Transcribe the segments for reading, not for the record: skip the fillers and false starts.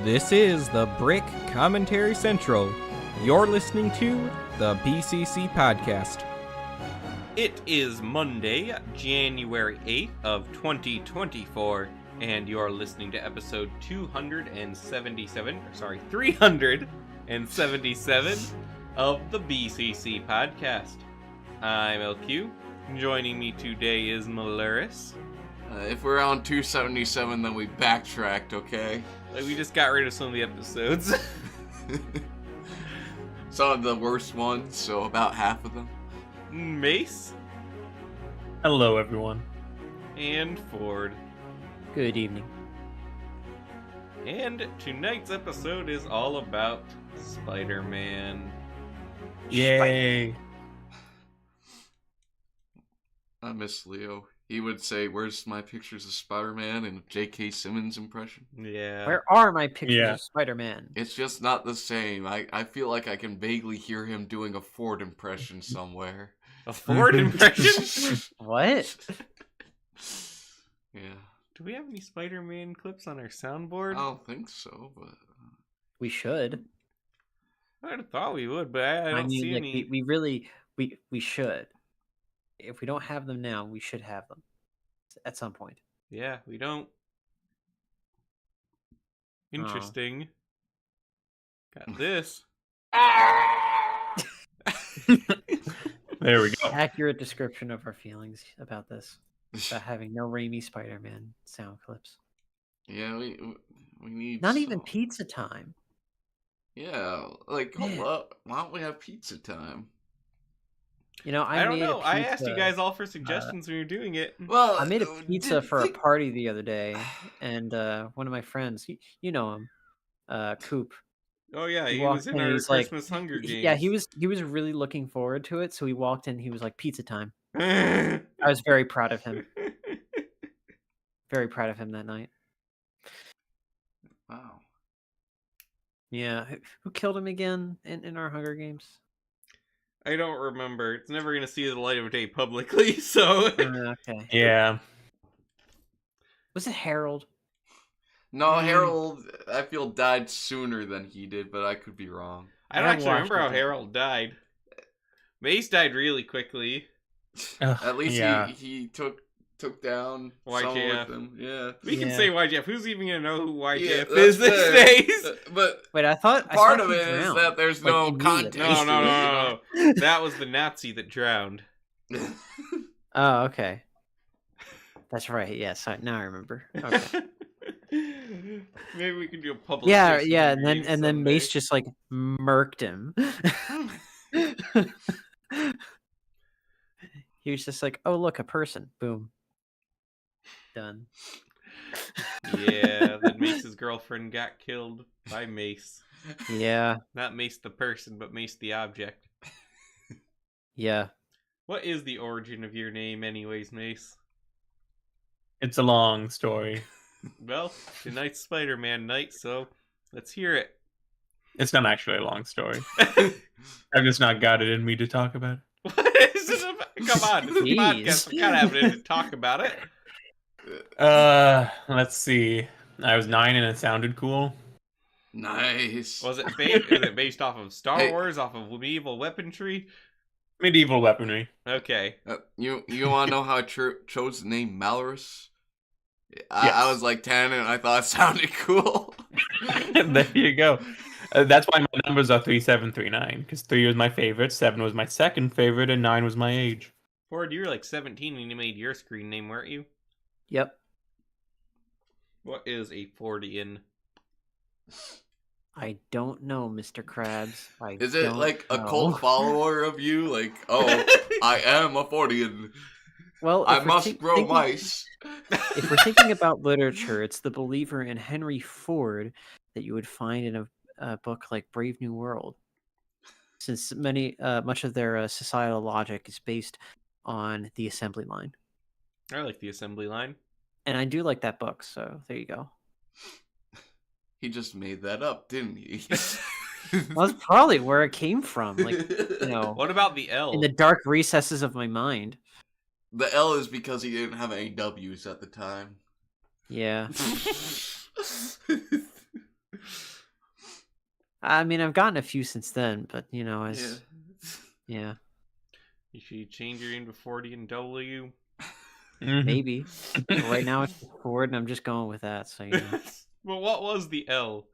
This is the Brick Commentary Central. You're listening to the BCC Podcast. It is Monday, January 8th of 2024, and you're listening to episode 377 of the BCC Podcast. I'm LQ. Joining me today is Malaris. If we're on 277, then we backtracked, okay? We just got rid of some of the episodes. Some of the worst ones, so about half of them. Mace. Hello, everyone. And Ford. Good evening. And tonight's episode is all about Spider-Man. Yay! I miss Leo. He would say, "Where's my pictures of Spider-Man?" in a J.K. Simmons impression. Yeah. Where are my pictures of Spider-Man? It's just not the same. I feel like I can vaguely hear him doing a Ford impression somewhere. A Ford impression? What? Yeah. Do we have any Spider-Man clips on our soundboard? I don't think so, but... We should. I'd have thought we would, but I don't see like, any. we really should. If we don't have them now, we should have them at some point. Yeah, we don't. Interesting. Got this. There we go. Accurate description of our feelings about this. About having no Raimi Spider-Man sound clips. Yeah, we need Not some. even pizza time. Yeah, like, hold up. Why don't we have pizza time? You know, I don't made a know. I pizza- asked you guys all for suggestions when you were doing it. Well, I made a pizza did for a think- party the other day, and one of my friends, you know him, Coop. Oh yeah, He he was walked in in, our he's like- Christmas Hunger Games. Yeah, he was really looking forward to it. So he walked in, he was like, "Pizza time." I I was very proud of him. Very proud of him that night. Wow. Yeah, who killed him again in our Hunger Games? I don't remember. It's never going to see the light of day publicly, so... Okay. Yeah. Was it Harold? No, Harold, I feel, died sooner than he did, but I could be wrong. I don't I actually remember how watched it. Harold died. Mace died really quickly. At least yeah. he took down someone YJF. with him. Yeah. We can Yeah. say YJF. Who's even going to know who YJF Yeah, is that's these fair. days? But Wait, I thought part of he it is drowned. that there's Like, no immediately. context. No. That was the Nazi that drowned. Oh, okay. That's right. Yes, now I remember. Okay. Maybe we can do a public. Yeah, Christmas yeah, Hunger Games and then someday. Mace just like murked him. He was just like, "Oh, look, a person." Boom. Done. Yeah, then Mace's girlfriend got killed by Mace. Yeah. Not Mace the person, but Mace the object. Yeah. What is the origin of your name, anyways, Mace? It's a long story. Well, tonight's Spider-Man night, so let's hear it. It's not actually a long story. I've just not got it in me to talk about it. What is it about? Come on, it's a Jeez. podcast. We gotta have it in to talk about it. Let's see. I was 9 and it sounded cool. Nice. Was it based off of Star Hey. Wars, off of medieval weaponry? Medieval weaponry. Okay. You want to know how I chose the name Malorus? Yes. I was like 10 and I thought it sounded cool. There you go. That's why my numbers are 3739, because 3 was my favorite, 7 was my second favorite, and 9 was my age. Ford, you were like 17 when you made your screen name, weren't you? Yep. What is a Fordian? I don't know, Mr. Krabs. Is it don't like a know. cult follower of you? Like, oh, I am a Fordian. Well, I if we're must grow thinking- mice. If we're thinking about literature, it's the believer in Henry Ford that you would find in a book like Brave New World, since much of their societal logic is based on the assembly line. I like the assembly line. And I do like that book, so there you go. He just made that up, didn't he? Well, that's probably where it came from, like, you know, What about the L? in the dark recesses of my mind. The L is because he didn't have any W's at the time. Yeah. I mean, I've gotten a few since then, but Yeah. yeah, You should change your name to 40 and W. Mhm. maybe. But right now it's just Ford, and I'm just going with that. So Well, what was the L?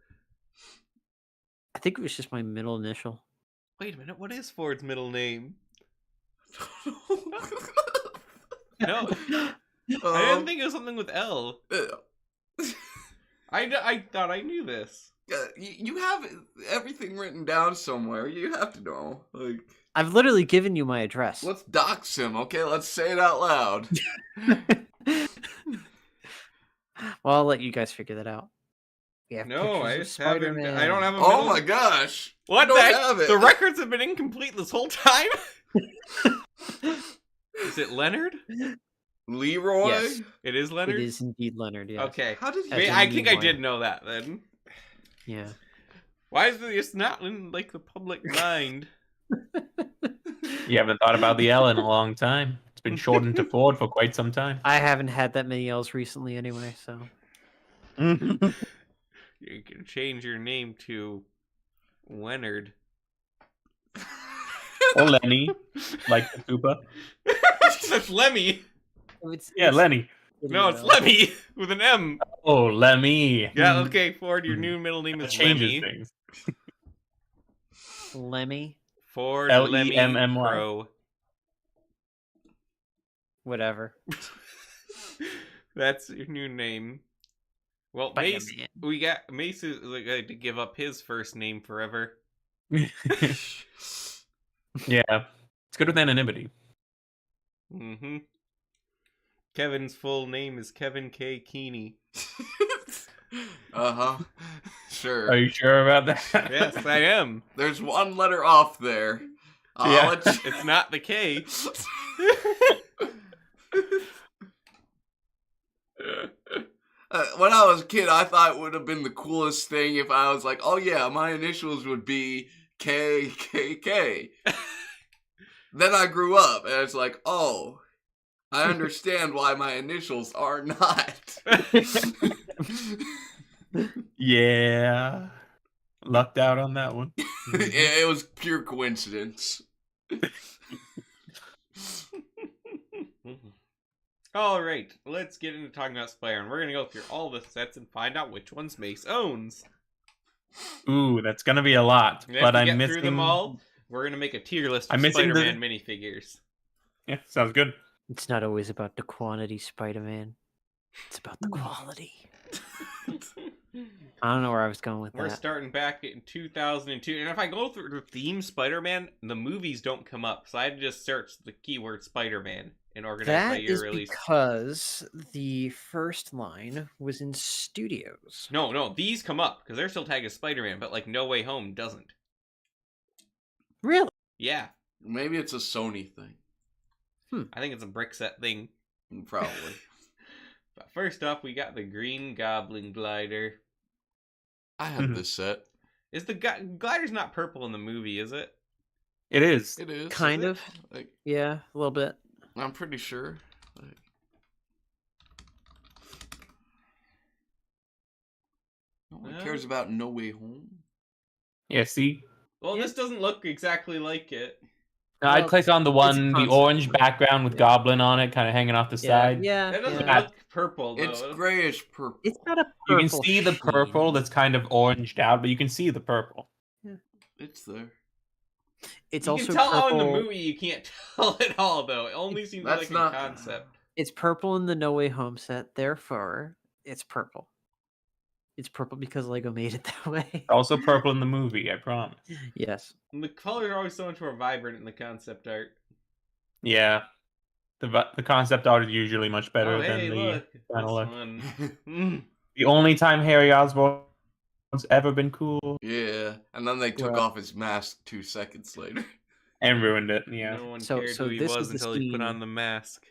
I think it was just my middle initial. Wait a minute, what is Ford's middle name? No, I didn't think it was something with L. I thought I knew this. You have everything written down somewhere. You have to know. Like, I've literally given you my address. let's dox him, okay? Let's say it out loud. Well, I'll let you guys figure that out. We have No, I pictures just of haven't. Spider-Man. I don't have a Oh middle. my gosh! What I the don't heck? have it. The records have been incomplete this whole time. Is it Leonard? Leroy. Yes. It is Leonard. It is indeed Leonard. Yes. Okay. How did he? As Wait, in I think I Nimoy. did know that then. Yeah. Why is it's not in like the public mind? You haven't thought about the L in a long time. It's been shortened to Ford for quite some time. I haven't had that many L's recently, anyway. So You can change your name to Leonard. Or Lenny, like the Koopa. That's Lemmy. Yeah, Lenny. No, it's Lemmy with an M. Oh, Lemmy. Yeah, okay, Ford, your new middle name That is changes Lemmy. things. Lemmy. Ford Lemmy. Lemmy Crow. Whatever. That's your new name. Well, Mace, Mace is going to give up his first name forever. Yeah. It's good with anonymity. Mm-hmm. Kevin's full name is Kevin K. Keeney. Uh-huh. Sure. Are you sure about that? Yes, I am. There's one letter off there. Yeah. It's not the K. When I was a kid, I thought it would have been the coolest thing if I was like, oh yeah, my initials would be KKK. Then I grew up, and it's like, oh, I understand why my initials are not. Yeah. Lucked out on that one. It was pure coincidence. All right, let's get into talking about Spider-Man. We're going to go through all the sets and find out which ones Mace owns. Ooh, that's gonna be a lot. And But if we I'm get missing through them all, we're going to make a tier list of I'm missing Spider-Man minifigures. Yeah, sounds good. It's not always about the quantity, Spider-Man. It's about the quality. I don't know where I was going with We're that. starting back in 2002. And if I go through the theme Spider-Man, the movies don't come up. So I had to just search the keyword Spider-Man and organize by That year is release. because the first line was in studios. No, these come up because they're still tagged as Spider-Man, but like No Way Home doesn't. Really? Yeah, Maybe it's a Sony thing. I think it's a brick set thing. Probably. But first up, we got the Green Goblin glider. I had this set. Is the glider's not purple in the movie, is it? It is. It is. Kind of. Like, Yeah, a little bit. I'm pretty sure. Like, no one cares about No Way Home. Yeah, see? Well, Yeah. this doesn't look exactly like it. No, I'd Well, click on the one, the concept. orange background with Goblin on it, kind of hanging off the side. Yeah, That doesn't yeah. look purple, though. It's grayish purple. It's not a You purple can see the sheen. purple that's kind of oranged out, but you can see the purple. It's there. It's you also can tell how in purple. the movie you can't tell at all, though. It only seems That's like not- a concept. It's purple in the No Way Home set, therefore it's purple. It's purple because Lego made it that way. Also purple in the movie, I promise. Yes. And the colors are always so much more vibrant in the concept art. Yeah. The concept art is usually much better Oh, than hey, the look. This final look. one. Mm. The only time Harry Osborn's ever been cool Yeah, and then they took Well- off his mask 2 seconds later. and ruined it. Yeah. No one So- cared so who he this was is the until he put scene- on the mask.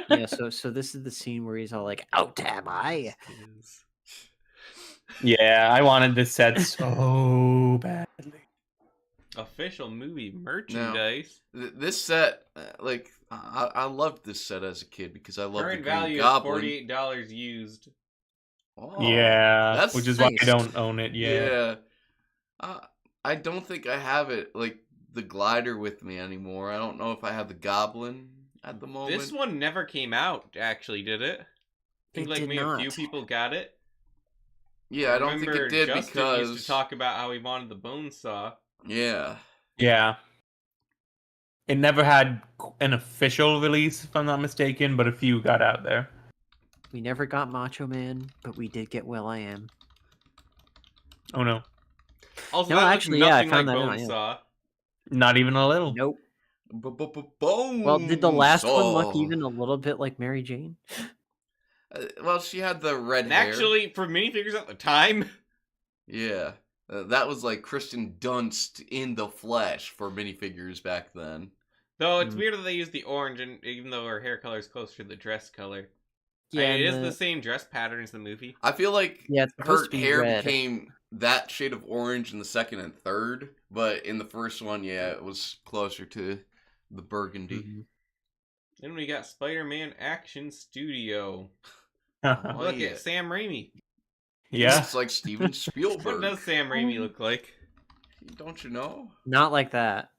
Yeah, so this is the scene where he's all like, "Out am I?" Yeah, I wanted this set so badly. Official movie merchandise. This set, like, I loved this set as a kid because I loved the Current Green value Goblin. is $48 used. Oh, Yeah, that's which is why I nice. don't own it yet. yeah. I don't think I have it like the glider with me anymore. I don't know if I have the goblin at the moment. This one never came out, actually, did it? I think It like did maybe a few not. people got it. Yeah, I don't think remember it did Justin used because to talk about how he wanted the bone saw. yeah. Yeah. It never had an official release, if I'm not mistaken, but a few got out there. We never got Macho Man, but we did get Will I Am. Oh no. Also, No, that actually, looks yeah, I nothing found like that out, bone yeah. saw. Not even a little. Nope. Bone. Well, did the last one look saw. even a little bit like Mary Jane? Well, she had the red And hair. actually, for minifigures at the time, Yeah. That was like Kristen Dunst in the flesh for minifigures back then. though it's Mm. weird that they used the orange, and even though her hair color is closer to the dress color. Yeah, it and is the same dress pattern as the movie. I feel like Yeah, it's supposed her to be hair red. became that shade of orange in the second and third, but in the first one, yeah, it was closer to the burgundy. Mhm. Then we got Spider-Man Action Studio. Oh, Look yeah. at Sam Raimi. He Yeah. looks like Steven What Spielberg. does Sam Raimi look like? Don't you know? Not like that.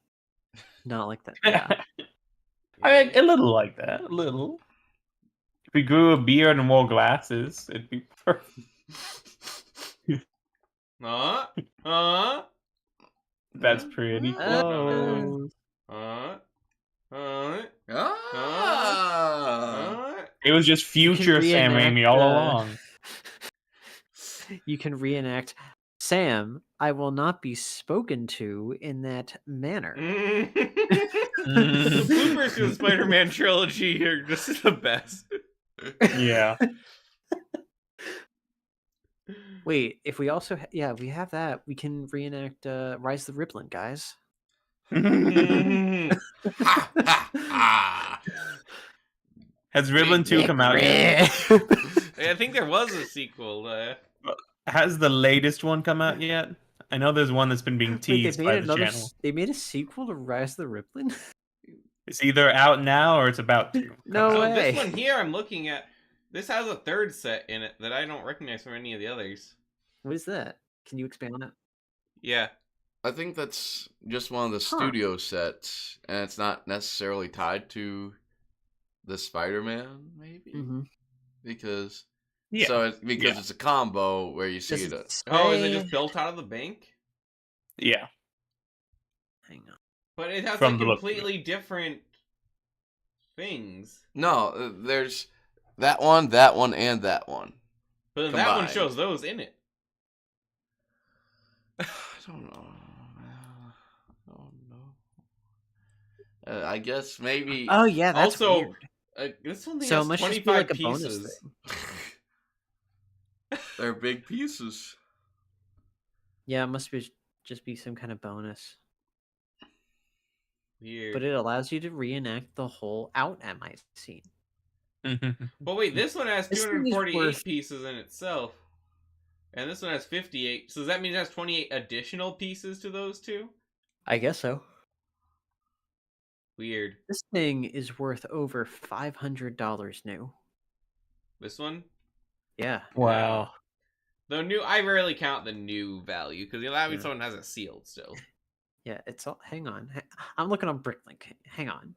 Not like that. Yeah. A little like that. A little. If he grew a beard and wore glasses, it'd be perfect. Huh? That's pretty close. Huh? Ah. It was just You can future Sam reenact, Raimi all along. You can reenact Sam, I will not be spoken to in that manner. The bloopers to the Spider-Man trilogy are just the best. Yeah. Wait, if we also if we have that, we can reenact Rise of the Rippling, guys. Mm. Ha, ha, ha. Has Riblin 2 come out yet? I think there was a sequel. Has the latest one come out yet? I know there's one that's been being Wait, teased by the channel. they made a sequel to Rise of the Rippling? It's either out now or it's about to. No So way. this one here I'm looking at, this has a third set in it that I don't recognize from any of the others. What is that? Can you expand on it? Yeah. I think that's just one of the studio sets, and it's not necessarily tied to the Spider-Man, maybe? Mm-hmm. Because Yeah. it's a combo where you see it. Oh, is it just built out of the bank? Yeah. Hang on. But it has From like the look of it. completely different things. No, there's that one, and that one. But then that one Combined. shows those in it. I don't know. I guess maybe. Oh yeah, that's Also, weird. this one So it has must just be 25 like a bonus pieces. thing. They're big pieces. Yeah, it must be just be some kind of bonus. Weird. But it allows you to reenact the whole out at my scene. But wait, this one has This thing is 248 worth- pieces in itself. And this one has 58. So does that mean it has 28 additional pieces to those two? I guess so. Weird. This thing is worth over $500 new. This one? Yeah. Wow. The new, I rarely count the new value because that means Yeah. someone has it sealed still. Yeah, it's all. Hang on. I'm looking on Bricklink. Hang on.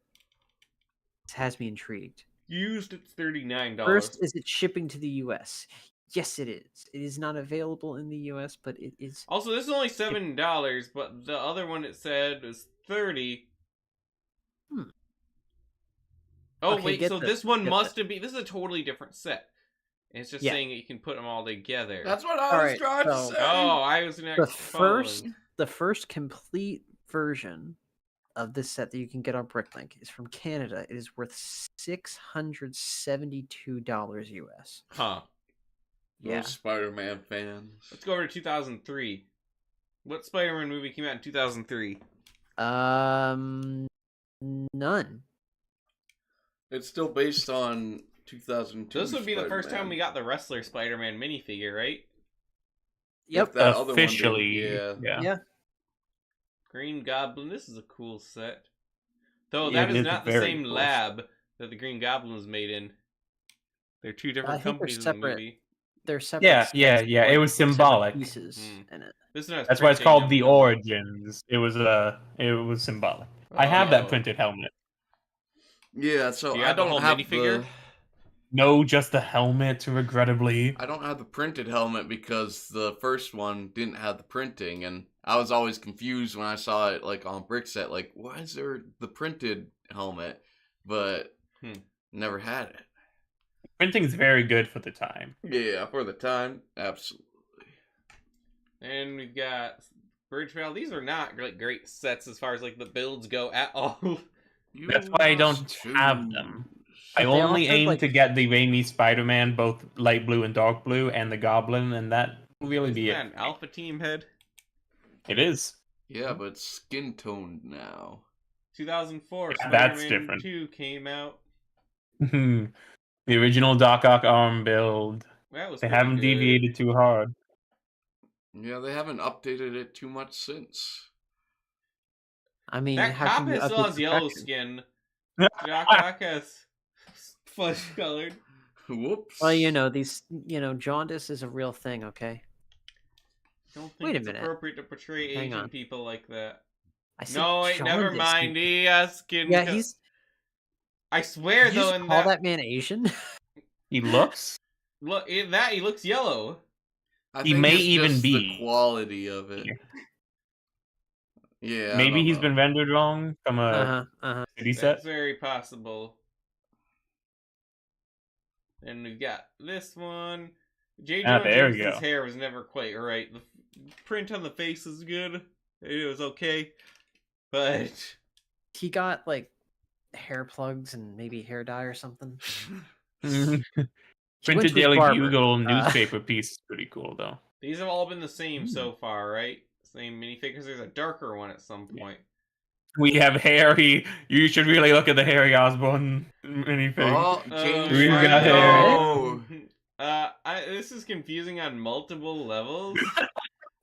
This has me intrigued. Used, it's $39. First, is it shipping to the US? Yes, it is. It is not available in the US, but it is. Also, this is only $7, but the other one it said was $30. Oh, Okay, wait, get so this, this one get must have been. This is a totally different set. It's just Yeah. saying that you can put them all together. That's what I was Alright, trying to so- say. Oh, I was gonna The follow. first complete version of this set that you can get on Bricklink is from Canada. It is worth $672 US. Huh. Those Yeah. Spider-Man fans. Let's go over to 2003. What Spider-Man movie came out in 2003? None. It's still based on 2002. This would be the first time Spider-Man. we got the wrestler Spider-Man minifigure, right? Yep. If that other one did, Officially. yeah. Yeah. Green Goblin. This is a cool set. Though Yeah, that it is is not the very same cool. lab that the Green Goblin was made in. They're two different think they're companies in the separate. movie. they're separate. Yeah. sets, It like, was with separate symbolic. pieces Hmm. in it. This one has That's why it's printing called the numbers. Origins. It was symbolic. I have that Oh. printed helmet. Yeah, so Do you I have the don't whole have minifigure? the No, just the helmet, regrettably. I don't have the printed helmet because the first one didn't have the printing, and I was always confused when I saw it like on Brickset, like why is there the printed helmet, but never had it. Printing is very good for the time. Yeah, for the time, absolutely. And we've got Bridge Trail. These are not great sets as far as like the builds go at all. That's why I don't have them. I But they only also, aim like- to get the Raimi Spider-Man, both light blue and dark blue, and the Goblin, and that will really Isn't be that it. an Alpha Team head? It is. Yeah, but skin toned now. 2004 Yeah, that's Spider-Man different. 2 came out. The original Doc Ock arm build. That was They pretty haven't good. deviated too hard. Yeah, they haven't updated it too much since. I mean, That how cop can you has still update has yellow perfection? skin. Doc Ock has flesh colored. Whoops. Well, these, jaundice is a real thing. Okay. Don't think Wait a it's minute. appropriate to portray Hang Asian on. people like that. I said No, wait, never jaundice. mind. He has skin. Yeah, co- I swear Did you though, just in call that, that man Asian? He looks. look, in that he looks yellow. I He think may it's even just be. the quality of it. Yeah, I Maybe don't he's know. been rendered wrong from a city set. That's very possible. And we've got this one. J. Jonah there we Jameson's go. hair was never quite right. The print on the face is good. It was okay, but He got like hair plugs and maybe hair dye or something. Printed to his Daily barber. Bugle newspaper piece is pretty cool, though. these have all been the same so far, right? Same minifigures. There's a darker one at some point. We have Harry. You should really look at the Harry Osborn minifig. Oh, James We got Franco. This is confusing on multiple levels.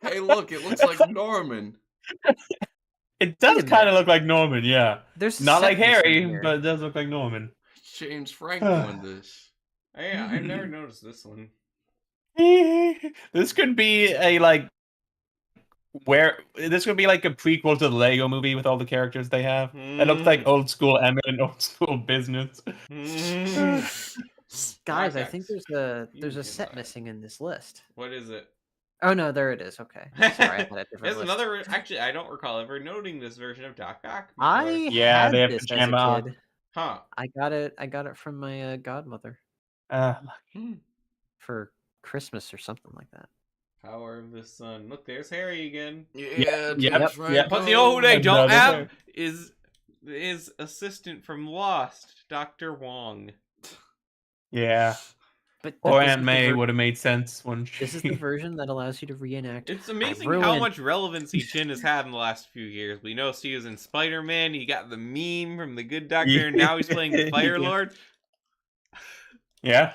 Hey, look, it looks like Norman. It does kind of look like Norman, yeah. There's Not like set missing Harry, here. but it does look like Norman. James Franco in this. I've never noticed this one. This could be a this could be like a prequel to the Lego movie with all the characters they have. It looks like old school Emmett and old school business. Guys, I think there's You a can set lie. missing in this list. What is it? Oh no, there it is. Okay, sorry, I had a different There's list. another. Actually, I don't recall ever noting this version of Doc Ock. before. I Yeah, had they have this as pajama a on. kid. Huh. I got it from my godmother for Christmas or something like that. Power of the Sun. Look, there's Harry again. Yeah, James yep, Franco. yep. But you know who they don't Another have Harry. is his assistant from Lost, Dr. Wong. Yeah. But Or this is Aunt the May ver- would have made sense when she. This is the version that allows you to reenact. It's amazing I how ruined- much relevancy Chin has had in the last few years. We know he was in Spider-Man. He got the meme from the Good Doctor, and now he's playing the Fire Yeah. Lord. Yeah.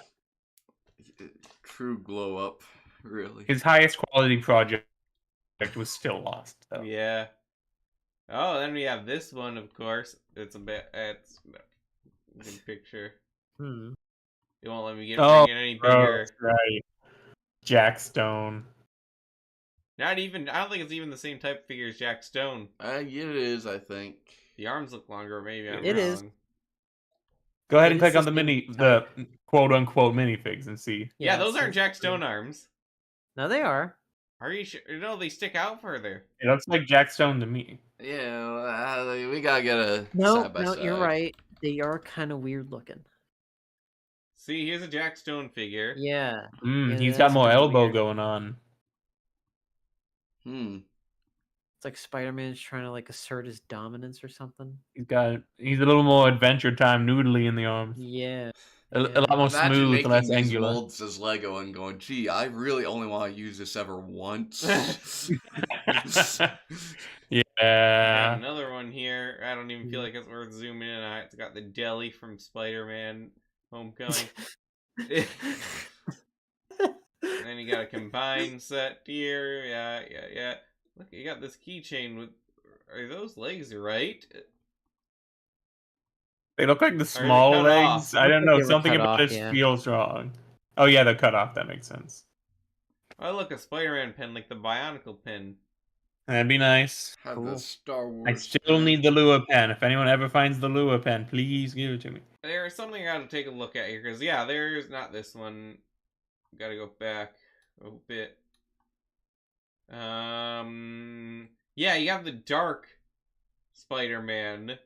True glow up, really. His highest quality project was still Lost, though. Yeah. Oh, then we have this one, of course. It's a good picture. Hmm. It won't let me Oh, bring it any bigger. Right. Jack Stone. Not even. I don't think it's even the same type of figure as Jack Stone. Yeah, it is, I think. The arms look longer. Maybe I'm It wrong. is. Go ahead It and is click on the the same quote unquote minifigs and see. Yeah, it those aren't says- Jack Stone arms. No, they are. Are you sure? No, they stick out further. It looks like Jack Stone to me. Yeah, we gotta get a No, side by no, side. you're right. They are kind of weird looking. See, here's a Jack Stone figure. Yeah. Yeah, He's that's got more kinda elbow weird. going on. It's like Spider-Man's trying to assert his dominance or something. He's a little more Adventure Time noodly in the arms. Yeah. A lot more Imagine smooth, making less these angular. molds as Lego and going, gee, I really only want to use this ever once. And Yeah. another one here. I don't even feel like it's worth zooming in on. It's got the deli from Spider-Man Homecoming. And then you got a combined set here. Yeah. Look, you got this keychain with. Are those legs right? They look like the they small cut legs. off? I don't Looks like know. they were Something cut about off, this yeah. feels wrong. Oh yeah, they're cut off. That makes sense. Oh, look, a Spider-Man pen, like the Bionicle pen. That'd be nice. Have the Cool. Star I Wars. still need the Lua pen. If anyone ever finds the Lua pen, please give it to me. There's something I gotta take a look at here, because, yeah, there's not this one. Gotta go back a bit. Yeah, you have the dark Spider-Man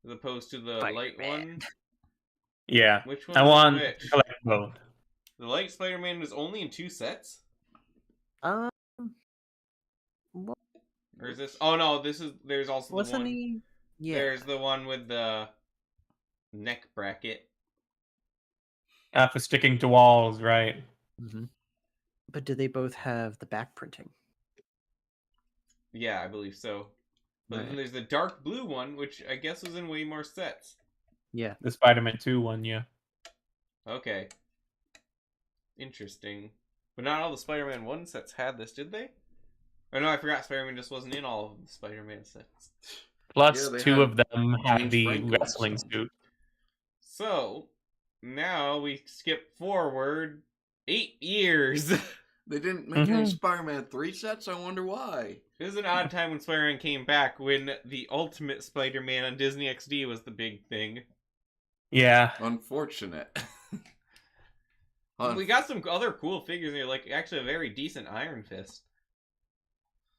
as opposed to the light one. Yeah, Which I one's want which? to collect both. The light Spider-Man is only in 2 sets? What? Or is this... Oh, no, there's also the Wasn't one... he? Yeah. There's the one with the neck bracket. For sticking to walls, right? Mm-hmm. But do they both have the back printing? Yeah, I believe so. But then Right. there's the dark blue one, which I guess was in way more sets. Yeah. The Spider-Man 2 one, yeah. Okay. Interesting. But not all the Spider-Man 1 sets had this, did they? Oh no, I forgot Spider-Man just wasn't in all of the Spider-Man sets. Plus, Yeah, they 2 had of them have James the Franco, wrestling so. suit. So, now we skip forward 8 years. They didn't make any Mhm. Spider-Man 3 sets? I wonder why. It was an odd time when Spider-Man came back, when the Ultimate Spider-Man on Disney XD was the big thing. Yeah. Unfortunate. We got some other cool figures here, like actually a very decent Iron Fist.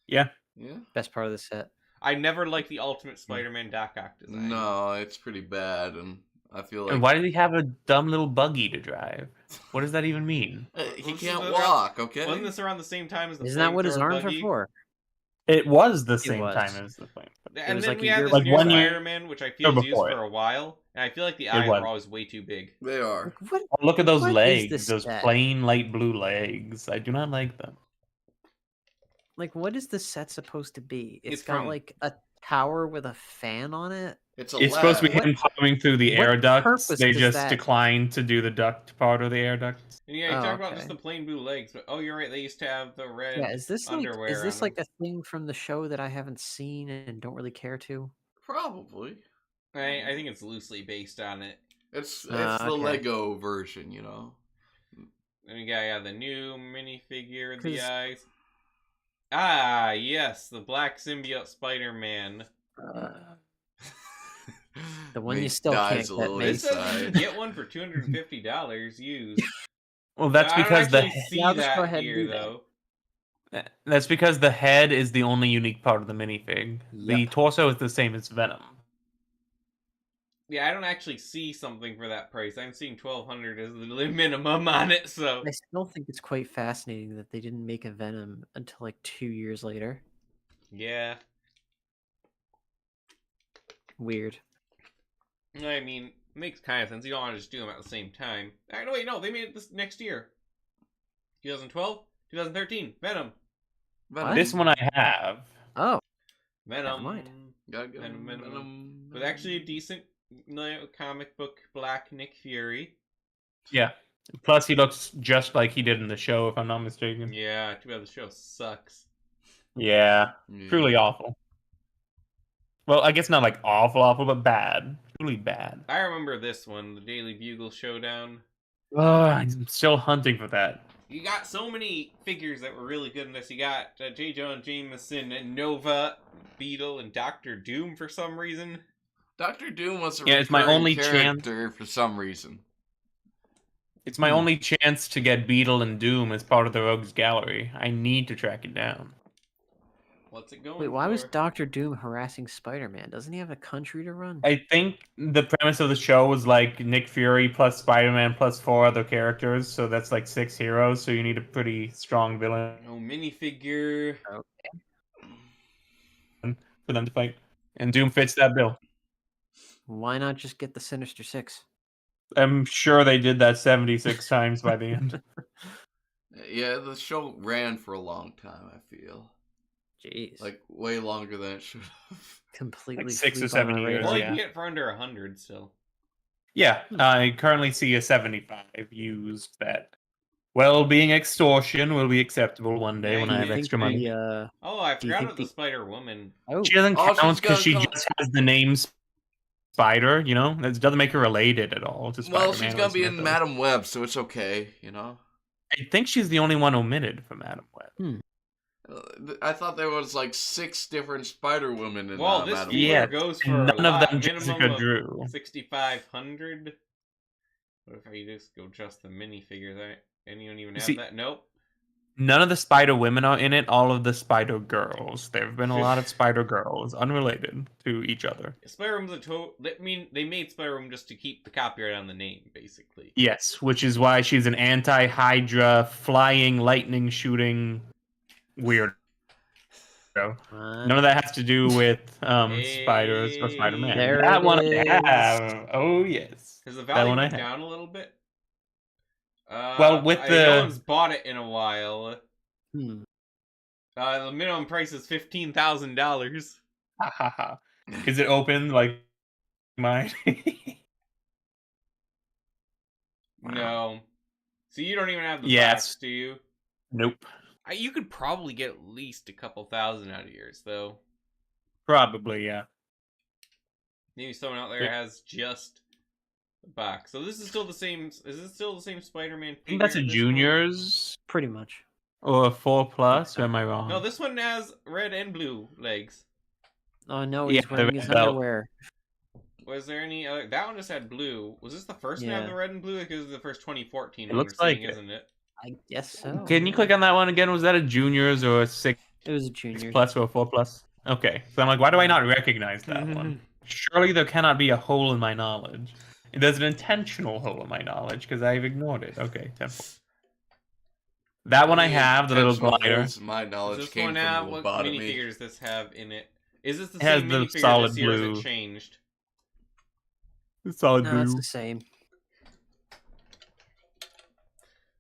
Yeah. Yeah? Best part of the set. I never liked the Ultimate Spider-Man Doc Ock design. No, it's pretty bad, and I feel like... And why did he have a dumb little buggy to drive? What does that even mean? He This can't is walk, okay? Wasn't this around the same time as the Isn't that what his flamethrower arms buggy? are for? It was the It same was. time as the flame. And was then like we a had year this Like new 1 year- Spider-Man, which I feel or is used before for it. a while, and I feel like the eyes was. are always way too big. They are. Like, what? Oh, look at those What is legs. this Those set? plain light blue legs. I do not like them. Like, what is this set supposed to be? It's It's got from- like a tower with a fan on it. It's a It's supposed to be lab. him climbing through the what air ducts. purpose They does just that- declined to do the duct part of the air ducts. And yeah, you Oh, talk about just okay. the plain blue legs, but oh, you're right. They used to have the red Yeah, is this underwear. on them. like a thing from the show that I haven't seen and don't really care to? Probably. I think it's loosely based on it. It's the okay. Lego version, you know. And we got the new minifigure with the 'Cause- eyes. Ah, yes, the black symbiote Spider-Man. The one you Mace still dies can't a get, little This Mace. says you can inside. get one for $250 used. Well, that's I don't because the actually see Yeah, I'll just that go ahead and here, do that. though. that's because the head is the only unique part of the minifig. The Yep. torso is the same as Venom. Yeah, I don't actually see something for that price. I'm seeing $1,200 as the minimum on it, so... I still think it's quite fascinating that they didn't make a Venom until like 2 years later. Yeah. Weird. I mean, makes kind of sense. You don't want to just do them at the same time. No, wait, no, they made it this next year. 2012? 2013. Venom. Venom. This one I have. Oh, Venom. mind. Gotta go. Venom. With actually a decent comic book Black Nick Fury. Yeah. Plus, he looks just like he did in the show, if I'm not mistaken. Yeah, too bad the show sucks. Yeah. Yeah. Truly awful. Well, I guess not like awful, but bad. Truly bad. I remember this one, the Daily Bugle Showdown. I'm still hunting for that. You got so many figures that were really good in this. You got J. Jonah Jameson and Nova, Beetle, and Doctor Doom for some reason. Dr. Doom was a Yeah, it's my recurring only chance. character for some reason. It's my only chance to get Beetle and Doom as part of the Rogues Gallery. I need to track it down. What's it going wait, why was for? Doctor Doom harassing Spider-Man? Doesn't he have a country to run? I think the premise of the show was like Nick Fury plus Spider-Man plus 4 other characters, so that's like 6 heroes, so you need a pretty strong villain No minifigure. for them to fight. And Doom fits that bill. Why not just get the Sinister Six? I'm sure they did that 76 times by the end. Yeah, the show ran for a long time, I feel. Jeez. Like, way longer than it should have. completely 6 or flew by 7 my years, radar. Well, you yeah. can get it for under 100 still. Yeah, I currently see a 75 used that. Well, being extortion will be acceptable one day Yeah, when you I have think extra the, money. Oh, I Do you forgot think about the the- Spider-Woman. Oh, She doesn't Oh, she's count because gotta she come- just has the name spider, you know? That doesn't make her related at all to Spider-Man. Well, she's gonna or be in Smith. Madam Web, so it's okay, you know? I think she's the only one omitted from Madam Web. I thought there was like 6 different Spider-Women in Well, this Madam figure Web. goes for None a of lot, them minimum Jessica of Drew. 6,500. What if I just go just the minifigures? Anyone even have See- that? Nope. None of the Spider-Women are in it, all of the Spider-Girls. There have been a lot of Spider-Girls, unrelated to each other. Spider-Woman's they made Spider-Woman just to keep the copyright on the name, basically. Yes, which is why she's an anti-Hydra, flying, lightning shooting weirdo. None of that has to do with spiders or Spider-Man. There That it one I is. have. Oh, yes. Has the That value one I went have. down a little bit? Well, with no one's bought it in a while. Hmm. The minimum price is $15,000. Is it open like mine? No. So you don't even have the Yes. box, do you? Nope. You could probably get at least a couple thousand out of yours, though. Probably, yeah. Maybe someone out there has just the box. So this is still the same. Is this still the same Spider-Man? I think that's a juniors Pretty much. or a 4+. Or am I wrong? No, this one has red and blue legs. Oh no, Yeah, he's wearing his the belt. underwear. Was there any other? That one just had blue. Was this the first one to have Yeah. the red and blue? Because it's the first 2014 It one looks we're like seeing, it. isn't it? I guess so. Can you click on that one again? Was that a juniors or a 6+ It was a junior. or a 4+? Okay. So I'm like, why do I not recognize that one? Surely there cannot be a hole in my knowledge. There's an intentional hole in my knowledge because I've ignored it. Okay, temple. That one I have, the little Intentional glider. holes, my Does knowledge this came one from have what lobotomy. minifigures does this have in it? Is this the It has same the minifigure solid this year? Or has blue. it changed? Solid No, it's blue. the same.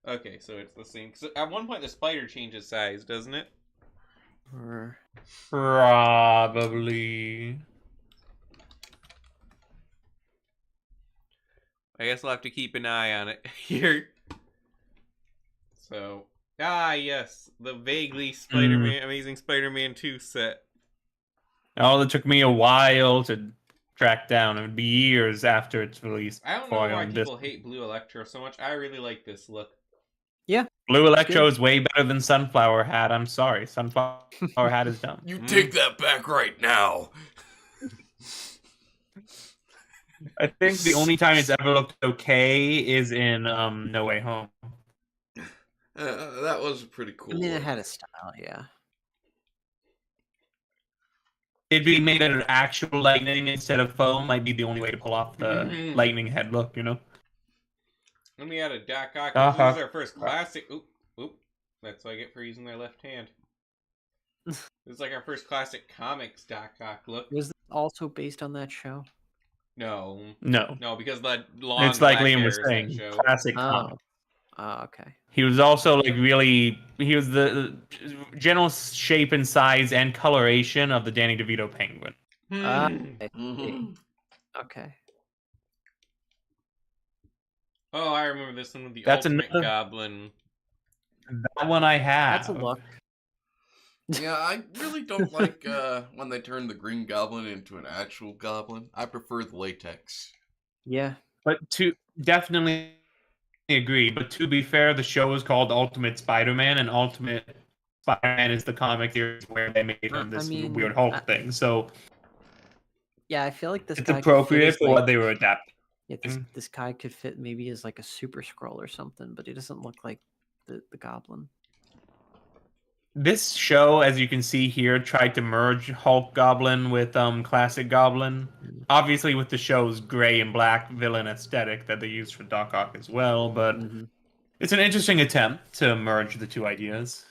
Okay, so it's the same. 'Cause at one point, the spider changes size, doesn't it? Or- Probably. I guess I'll have to keep an eye on it here. So, yes, the vaguely Spider-Man, Amazing Spider-Man 2 set. Oh, it took me a while to track down. It would be years after it's released. I don't know why people hate Blue Electro so much. I really like this look. Blue Electro is way better than Sunflower Hat. I'm sorry. Sunflower Hat is dumb. You take that back right now. I think the only time it's ever looked okay is in No Way Home. That was pretty cool. I mean, it look. had a style, yeah. It'd be made out of actual lightning instead of foam. Might be the only way to pull off the lightning head look, you know? Let me add a Doc Ock. Uh-huh. This is our first classic. Oop. That's what I get for using my left hand. This is like our first classic comics Doc Ock look. Was this also based on that show? No, because the long It's like black Liam hair was is that saying, show. classic Oh. comic. Oh, okay. He was also like he was the general shape and size and coloration of the Danny DeVito penguin. Mhm. Okay. Oh, I remember this one with the That's Ultimate another- Goblin. That one I have. That's a look. Yeah, I really don't like when they turn the Green Goblin into an actual goblin. I prefer the latex. Yeah. But to definitely agree. But to be fair, the show is called Ultimate Spider-Man, and Ultimate Spider-Man is the comic series where they made him I this mean, weird Hulk thing. So Yeah, I feel like this it's guy could fit appropriate as, for like- what they were adapting. Yeah, this guy could fit maybe as like a super scroll or something, but he doesn't look like the goblin. This show, as you can see here, tried to merge Hulk Goblin with Classic Goblin. Obviously, with the show's gray and black villain aesthetic that they used for Doc Ock as well, but Mhm. it's an interesting attempt to merge the two ideas.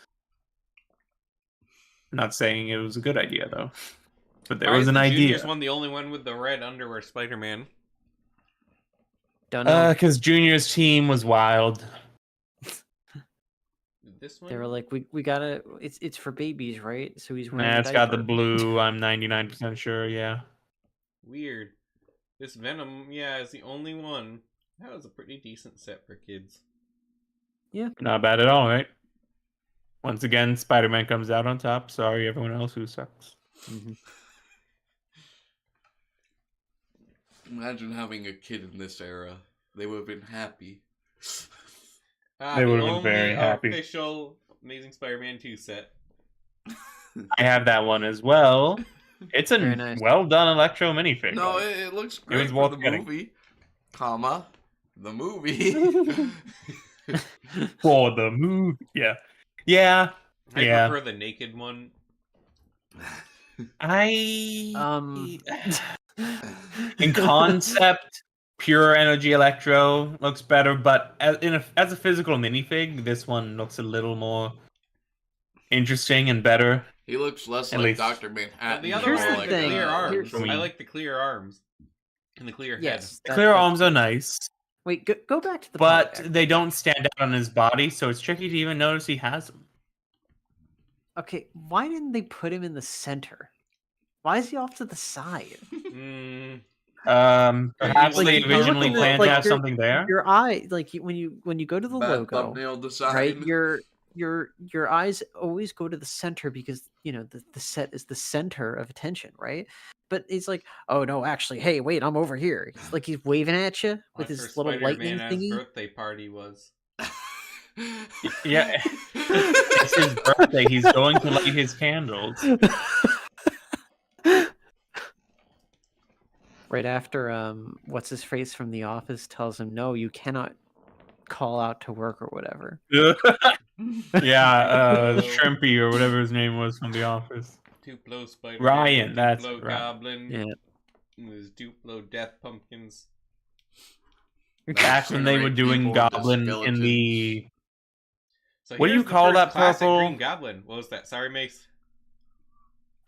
Not saying it was a good idea though, but there Why was is an the idea. Juniors one the only one with the red underwear Spider-Man? Don't know. Because Junior's team was wild. This one? They were like, we gotta. It's for babies, right? So he's wearing. Nah, a it's got the diaper. blue. I'm 99% sure. Yeah. Weird. This Venom, is the only one. That was a pretty decent set for kids. Not bad at all, right? Once again, Spider-Man comes out on top. Sorry, everyone else who sucks. Mhm. Imagine having a kid in this era. They would have been happy. They would have been very happy. Official Amazing Spider-Man 2 set. I have that one as well. It's a Very nice. well done Electro minifig. No, guys. it looks great was for worth the getting. movie. Comma. The movie. For the movie. Yeah. Yeah. I Yeah. prefer the naked one. In concept, pure energy Electro looks better, but as a physical minifig, this one looks a little more interesting and better. He looks less At like least. Dr. Manhattan. The other Here's one, the like thing. the clear arms. Here's- I like the clear arms and the clear head. Yes. The clear arms are nice, Wait, go back to the but polyback. they don't stand out on his body, so it's tricky to even notice he has them. Okay, why didn't they put him in the center? Why is he off to the side? Perhaps Like, they you look at originally the- planned like, to have something there. Your eye, like when you go to the Bad logo, thumbnail design. right? Your eyes always go to the center because the set is the center of attention, right? But it's like, oh no, actually, hey, wait, I'm over here. It's like he's waving at you My with his first little Spider-Man lightning as thingy. birthday party was. Yeah, it's his birthday. He's going to light his candles. Right after what's his face from The Office tells him, no, you cannot call out to work or whatever. Shrimpy or whatever his name was from The Office. Duplo Spider-Man. Ryan, that's Duplo right. Goblin. Yeah. It was Duplo Death Pumpkins. Back when they were doing People with Goblin in skeletons. the... So What do here's you the call first that classic purple? Green Goblin. What was that? Sorry, Mace.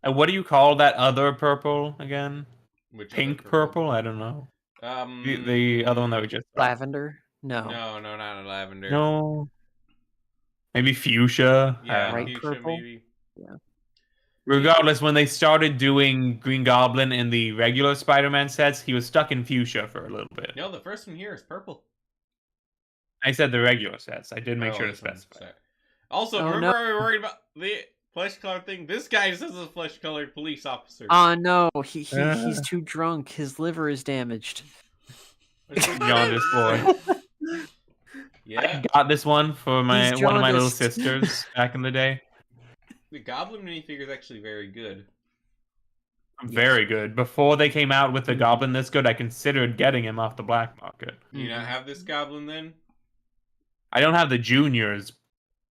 What do you call that other purple again? Which Pink other purple? I don't know. The other one that we just saw. Lavender? No. No, not a lavender. No. Maybe fuchsia? I Yeah, don't Right know. fuchsia purple? maybe. Regardless, when they started doing Green Goblin in the regular Spider-Man sets, he was stuck in fuchsia for a little bit. No, the first one here is purple. I said the regular sets. I did make Oh, sure to this one's specify. set. Also, Oh, remember no. I was worried about the flesh color thing? This guy just is a flesh colored police officer. No, he's too drunk. His liver is damaged. Jaundice boy. Yeah, I got this one for He's one of my little jaundiced. sisters back in the day. the Goblin minifigure is actually very good. Very good. Before they came out with the Goblin this good, I considered getting him off the black market. Do you not have this Goblin then? I don't have the Junior's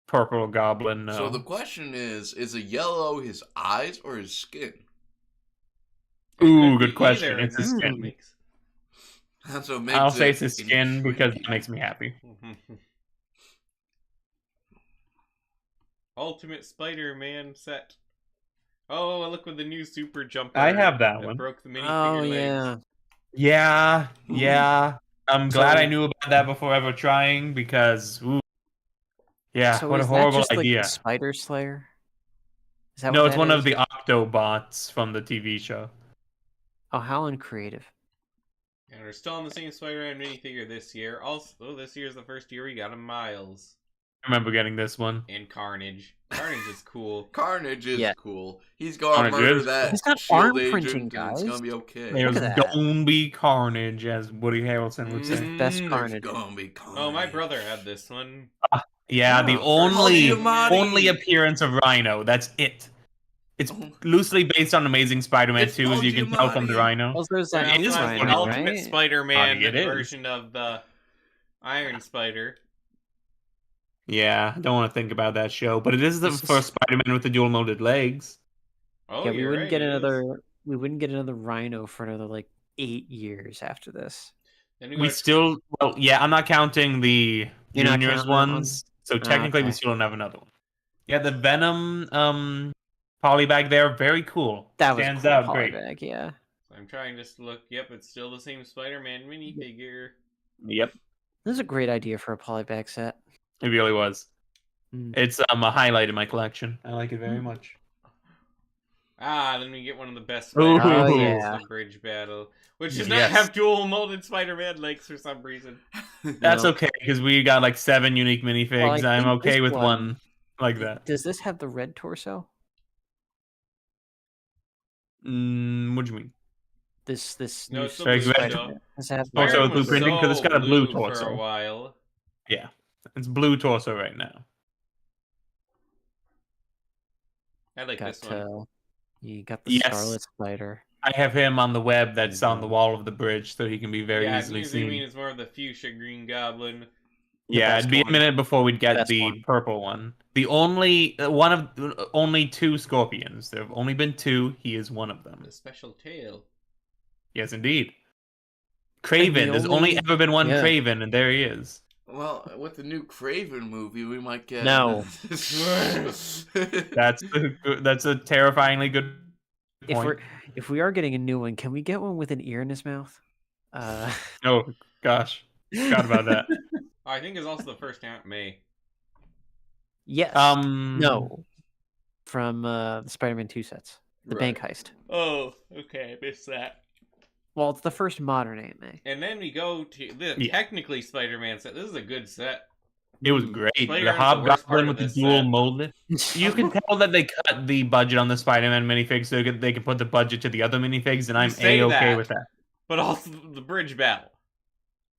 purple Goblin, no. So the question is a yellow his eyes or his skin? Ooh, Could good be question. either, It's his and that's what skin. makes- That's what makes I'll say it it's his skin because that makes me happy. Ultimate Spider-Man set. Oh, look with the new super jumper. I have that one. Broke the minifigure Oh legs. yeah. Yeah. I'm glad So- I knew about that before ever trying because, ooh. Yeah, So what a is that horrible just, like, idea. the Spider Slayer? Is that No, what it's that one is? of the Octobots from the TV show. Oh, how uncreative. And we're still on the same Spider-Man minifigure this year. Also, this year's the first year we got a Miles I remember getting this one. and Carnage. Carnage is cool. Carnage is Yeah. cool. He's gonna Carnage murder is that He's got shield arm agent printing, and guys. it's gonna be okay. There's at that. gonna be carnage, as Woody Harrelson would say. Best There's Carnage. gonna be carnage. Oh, my brother had this one. Yeah, Oh, the first only Giamatti. appearance of Rhino. That's it. It's Oh. loosely based on Amazing Spider-Man It's 2, as you can tell from the Giamatti. Rhino. Well, there's Yeah, that it is also new has funny, the Rhino, Ultimate right? Spider-Man Funny, it is. version of the Iron Spider. Yeah, I don't want to think about that show, but it is the This is- first Spider-Man with the dual molded legs. Oh, Yeah, we you're wouldn't right, get it is. another. We wouldn't get another Rhino for another like 8 years after this. Then We got- still, well, yeah, I'm not counting the You're not juniors counting that one? ones, so technically we okay. still don't have another one. Yeah, the Venom polybag there, very cool. That was Stands cool out great. polybag, yeah. I'm trying just to look. Yep, it's still the same Spider-Man minifigure. Yep, This is a great idea for a polybag set. it really was. Mm. It's a highlight in my collection. I like it very much. Then we get one of the best Ooh. Spider-Man Oh, sets, yeah. the Bridge Battle, which does not Yes. have dual molded Spider-Man legs for some reason. That's No. okay, because we got like 7 unique minifigs. Well, I I'm think okay this with one- one like that. Does this have the red torso? What do you mean? this No, new it's the blue Spider-Man stuff. has had Torso Spider-Man was blueprinting, 'cause it's got a blue for torso. a while. Yeah, it's blue torso right now. I like this got one. you got the Yes. Scarlet Spider. I have him on the web that's on the wall of the bridge, so he can be very Yeah, easily you seen. mean it's more of the fuchsia green goblin. Yeah, best it'd be one. a minute before we'd get Best the one. purple one. The only one of only 2 scorpions. There have only been 2. He is one of them. The special tail. Yes, indeed. Craven. There's only ever been one yeah. Craven, and there he is. Well, with the new Craven movie, we might get No. That's a terrifyingly good point. If we are getting a new one, can we get one with an ear in his mouth? Oh gosh, forgot about that. I think it's also the first Aunt May. Yes. Um, No. From the Spider-Man 2 sets. The Right. bank heist. Oh, okay, I missed that. Well, it's the first modern Aunt May. And then we go to the Yeah. technically Spider-Man set. This is a good set. It was great. Spider-Man's The the worst part Hobgoblin of with the this dual set. molded. You can tell that they cut the budget on the Spider-Man minifigs so they can put the budget to the other minifigs, and I'm say A-okay that. with that. But also the bridge battle.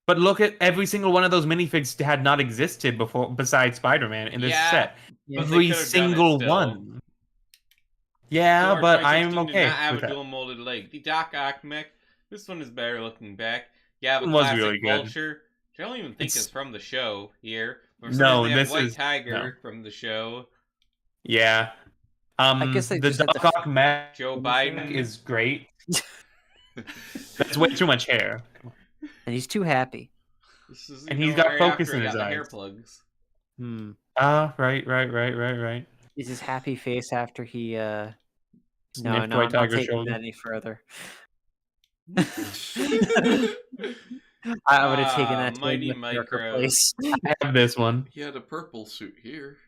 But look at every single one of those minifigs had not existed before besides Spider-Man in this Yeah, set. Yeah. but they Every could've done it single still. one. Yeah, George but 2016 I'm did okay not have with a that. dual molded leg. The Doc Ock mech. This one is better looking back. Yeah, the It was classic really good. Vulture. Which I don't even think It's- is from the show here. For No, reason, they have this White is- Tiger from the show. Yeah. I guess they the just had to Doc Ock mech Joe Biden. is great. That's way too much hair. And he's too happy. This is, And he's got right focus after in he his got the hair eyes. plugs. Hmm. Right. Is his happy face after he No, Sniffed I'm White not Tiger's taking shoulder. that any further. I would have taken that to Mighty a much darker Micro. place. I have this one. He had a purple suit here.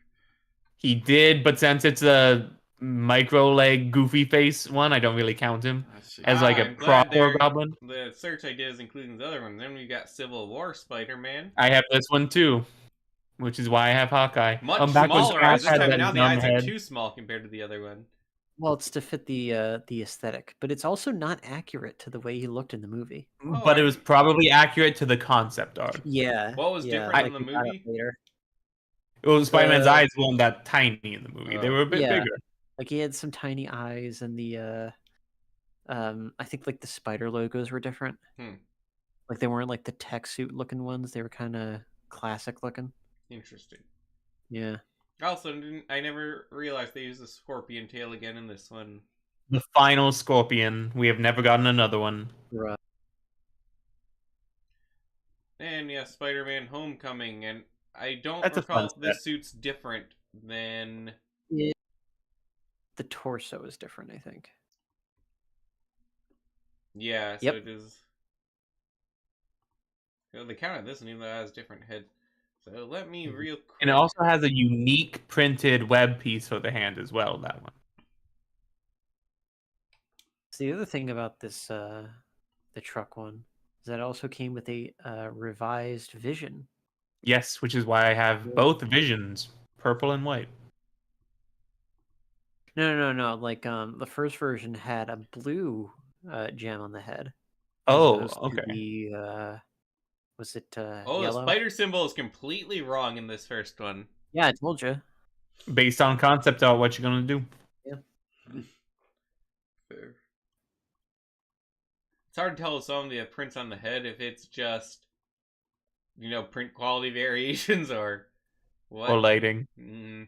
He did, but since it's a micro leg goofy face one, I don't really count him I see. as like a I'm glad proper goblin. The search I did is including the other one. Then we got Civil War Spider-Man. I have this one too, which is why I have Hawkeye. Much back when smaller. Scratch This had time that now the dumb eyes are head. too small compared to the other one. Well, it's to fit the aesthetic, but it's also not accurate to the way he looked in the movie. But it was probably accurate to the concept art. Yeah. What was yeah, different in the we got it movie? later. Well, Spider-Man's eyes weren't that tiny in the movie. They Oh. were a bit Yeah. bigger. Like he had some tiny eyes, and the I think like the spider logos were different. Like they weren't like the tech suit looking ones. They were kind of classic looking. Interesting. Yeah. Also, I never realized they used the scorpion tail again in this one. The final Scorpion. We have never gotten another one. Right. And yeah, Spider-Man Homecoming, and I don't That's a recall fun if this suit's different than... The torso is different, I think. Yeah, so Yep. it is... They counted this, and even though it has different head. So let me real quick... And it also has a unique printed web piece for the hand as well, that one. So the other thing about this, the truck one, is that it also came with a revised vision. Yes, which is why I have both visions, purple and white. No. Like the first version had a blue gem on the head. Oh, As opposed to the, was it Oh, yellow? the spider symbol is completely wrong in this first one. Yeah, I told you. Based on concept art, what you're gonna do? Fair. It's hard to tell with some of the prints on the head if it's just, print quality variations or what. Or lighting. Mm.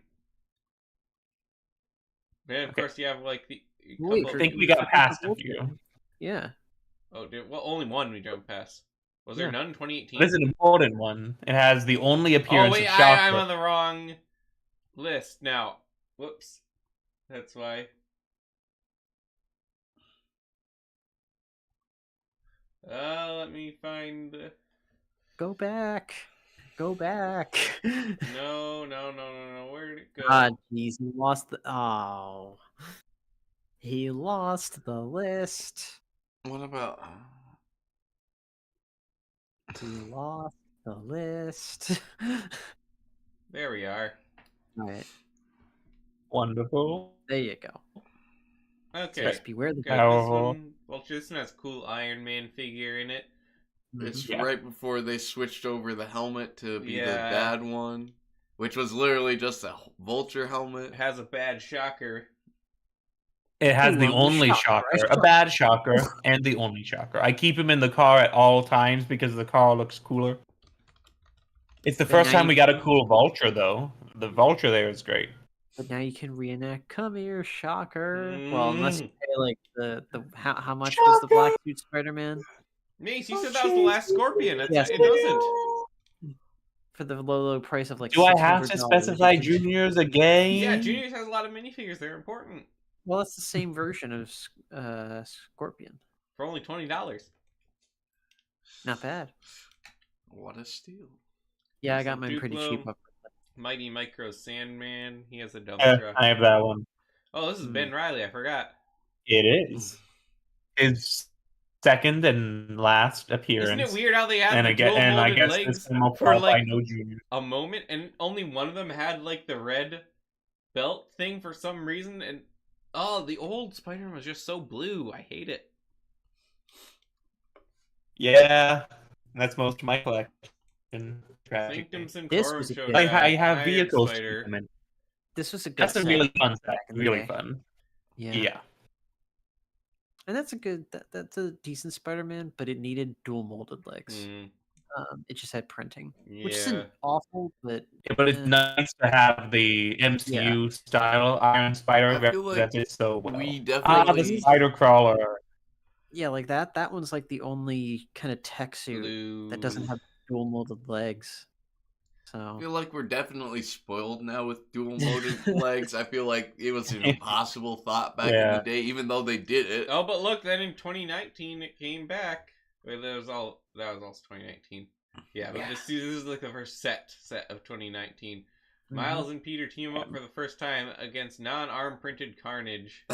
Then, of Okay. course, you have like the... Wait, I think we got past a few. Yeah. Oh, only one we jumped past. Was there Yeah. none in 2018? This is an important one. It has the only Oh, appearance wait, of I'm chocolate. on the wrong list now. Whoops. That's why. Let me find... Go back. Go back. No. Where'd it go? Ah, jeez, he lost the. Oh. He lost the list. What about? He lost the list. There we are. All right, Wonderful. there you go. Okay. Just beware the Okay, Powerful. this one has a cool Iron Man figure in it. It's Yeah. right before they switched over the helmet to be the Yeah. bad one, which was literally just a vulture helmet. It has a bad shocker. It has Ooh, the I'm the only shocker. I shocker, a bad shocker, and the only shocker. I keep him in the car at all times because the car looks cooler. It's the But first now time you we got a can- cool vulture, though. The vulture there is great. But now you can reenact. Come here, shocker. Well, unless you pay like the how much was the black suit Spider-Man? Mace, you said that was the last Scorpion. That's Yes. it doesn't. For the low price of like Do I $600. have to specify you can- juniors again? Yeah, Juniors has a lot of minifigures. They're important. Well, it's the same version of Scorpion. For only $20. Not bad. What a steal! Yeah, I There's got some mine pretty cheap. Duplo. Up. Mighty Micro Sandman. He has a dump truck. I have that one. Oh, this is Ben Riley. I forgot. It is his second and last appearance. Isn't it weird how they had And the dual I molded guess legs this one will for qualify like no junior. a moment, and only one of them had like the red belt thing for some reason, and the old Spider-Man was just so blue. I hate it. Yeah, that's most of my collection. Sanctum This Sanctorum was a showed good- I that. have Iron vehicles. Spider. This was a good. That's a set really fun set. back in the Really day. fun. Yeah. Yeah. And that's a good. That's a decent Spider-Man, but it needed dual molded legs. Mm, It just had printing, which yeah. isn't awful, but But it's nice to have the MCU style Iron Spider I feel like represented so well. we The definitely Spider Crawler. yeah, like that. That one's like the only kind of tech suit Blue. that doesn't have dual molded legs. So I feel like we're definitely spoiled now with dual molded legs. I feel like it was an impossible thought back in Yeah. the day, even though they did it. Oh, but look, then in 2019 it came back. Wait, that was also 2019. Yeah, but Yeah. this is like the first set of 2019. Miles and Peter team up for the first time against non-arm printed Carnage.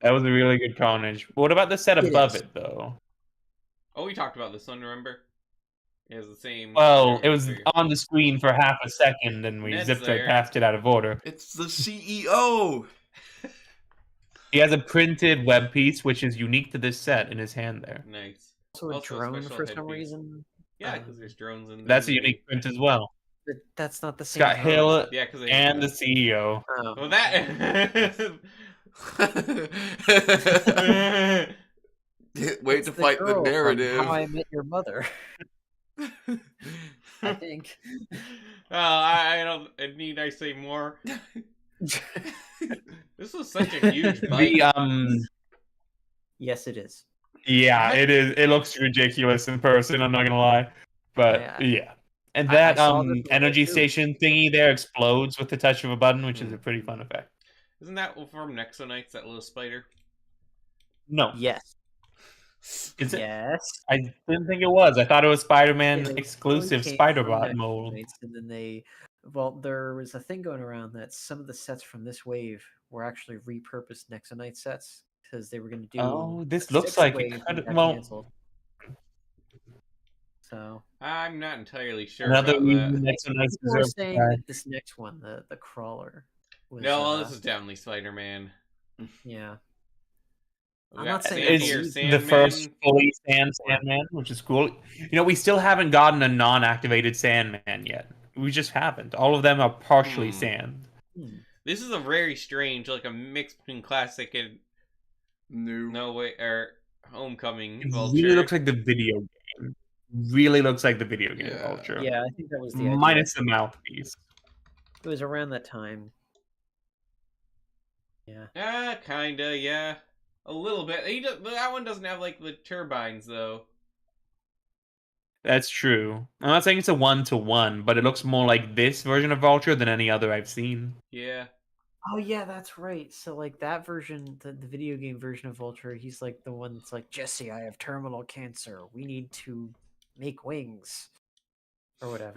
That was a really good Carnage. What about the set It above is. it, though? Oh, we talked about this one, remember? It was the same. Well, it was figure. on the screen for half a second, and we Ned's zipped there. right past it out of order. It's the CEO. He has a printed web piece, which is unique to this set, in his hand there. Nice. also a Also a drone special for some headpiece. reason. Yeah, because there's drones in there. That's a unique print as well. But that's not the same. Scott drone. Hill Yeah, because and the CEO. Oh. Well, that. Wait It's to fight the girl from narrative. How I Met Your Mother. I think. I don't. Need I say more? This was such a huge bite. Yes, it is. Yeah, it is. It looks ridiculous in person. I'm not gonna lie, but yeah. And I that saw this one energy too. station thingy there explodes with the touch of a button, which is a pretty fun effect. Isn't that from Nexonites, that little spider? No, Yes. is it? Yes. I didn't think it was. I thought it was Spider-Man It exclusive came Spider-Bot from mold. Nexonites, and then there was a thing going around that some of the sets from this wave were actually repurposed Nexonite sets because they were going to do. Oh, this a looks sixth like wave it and could. got Well, canceled. So I'm not entirely sure another about reason that. Nexonites people were deserve to saying die. that this next one, the crawler, was, No, this is definitely Spider-Man. yeah. We I'm got not saying It's Sandy or it's the Sandman. first fully Sandman, which is cool. You know, we still haven't gotten a non-activated Sandman yet. We just haven't. All of them are partially sand. This is a very strange, like a mix between classic and Homecoming It Vulture. really looks like the video game. Really looks like the video game Yeah. Vulture. Yeah, I think that was the idea. Minus the mouthpiece. It was around that time. Yeah. Kinda, yeah. A little bit. That one doesn't have like the turbines though. That's true. I'm not saying it's a 1-to-1, but it looks more like this version of Vulture than any other I've seen. Yeah. Oh yeah, that's right. So like that version, the video game version of Vulture, he's like the one that's like, Jesse, I have terminal cancer. We need to make wings. Or whatever.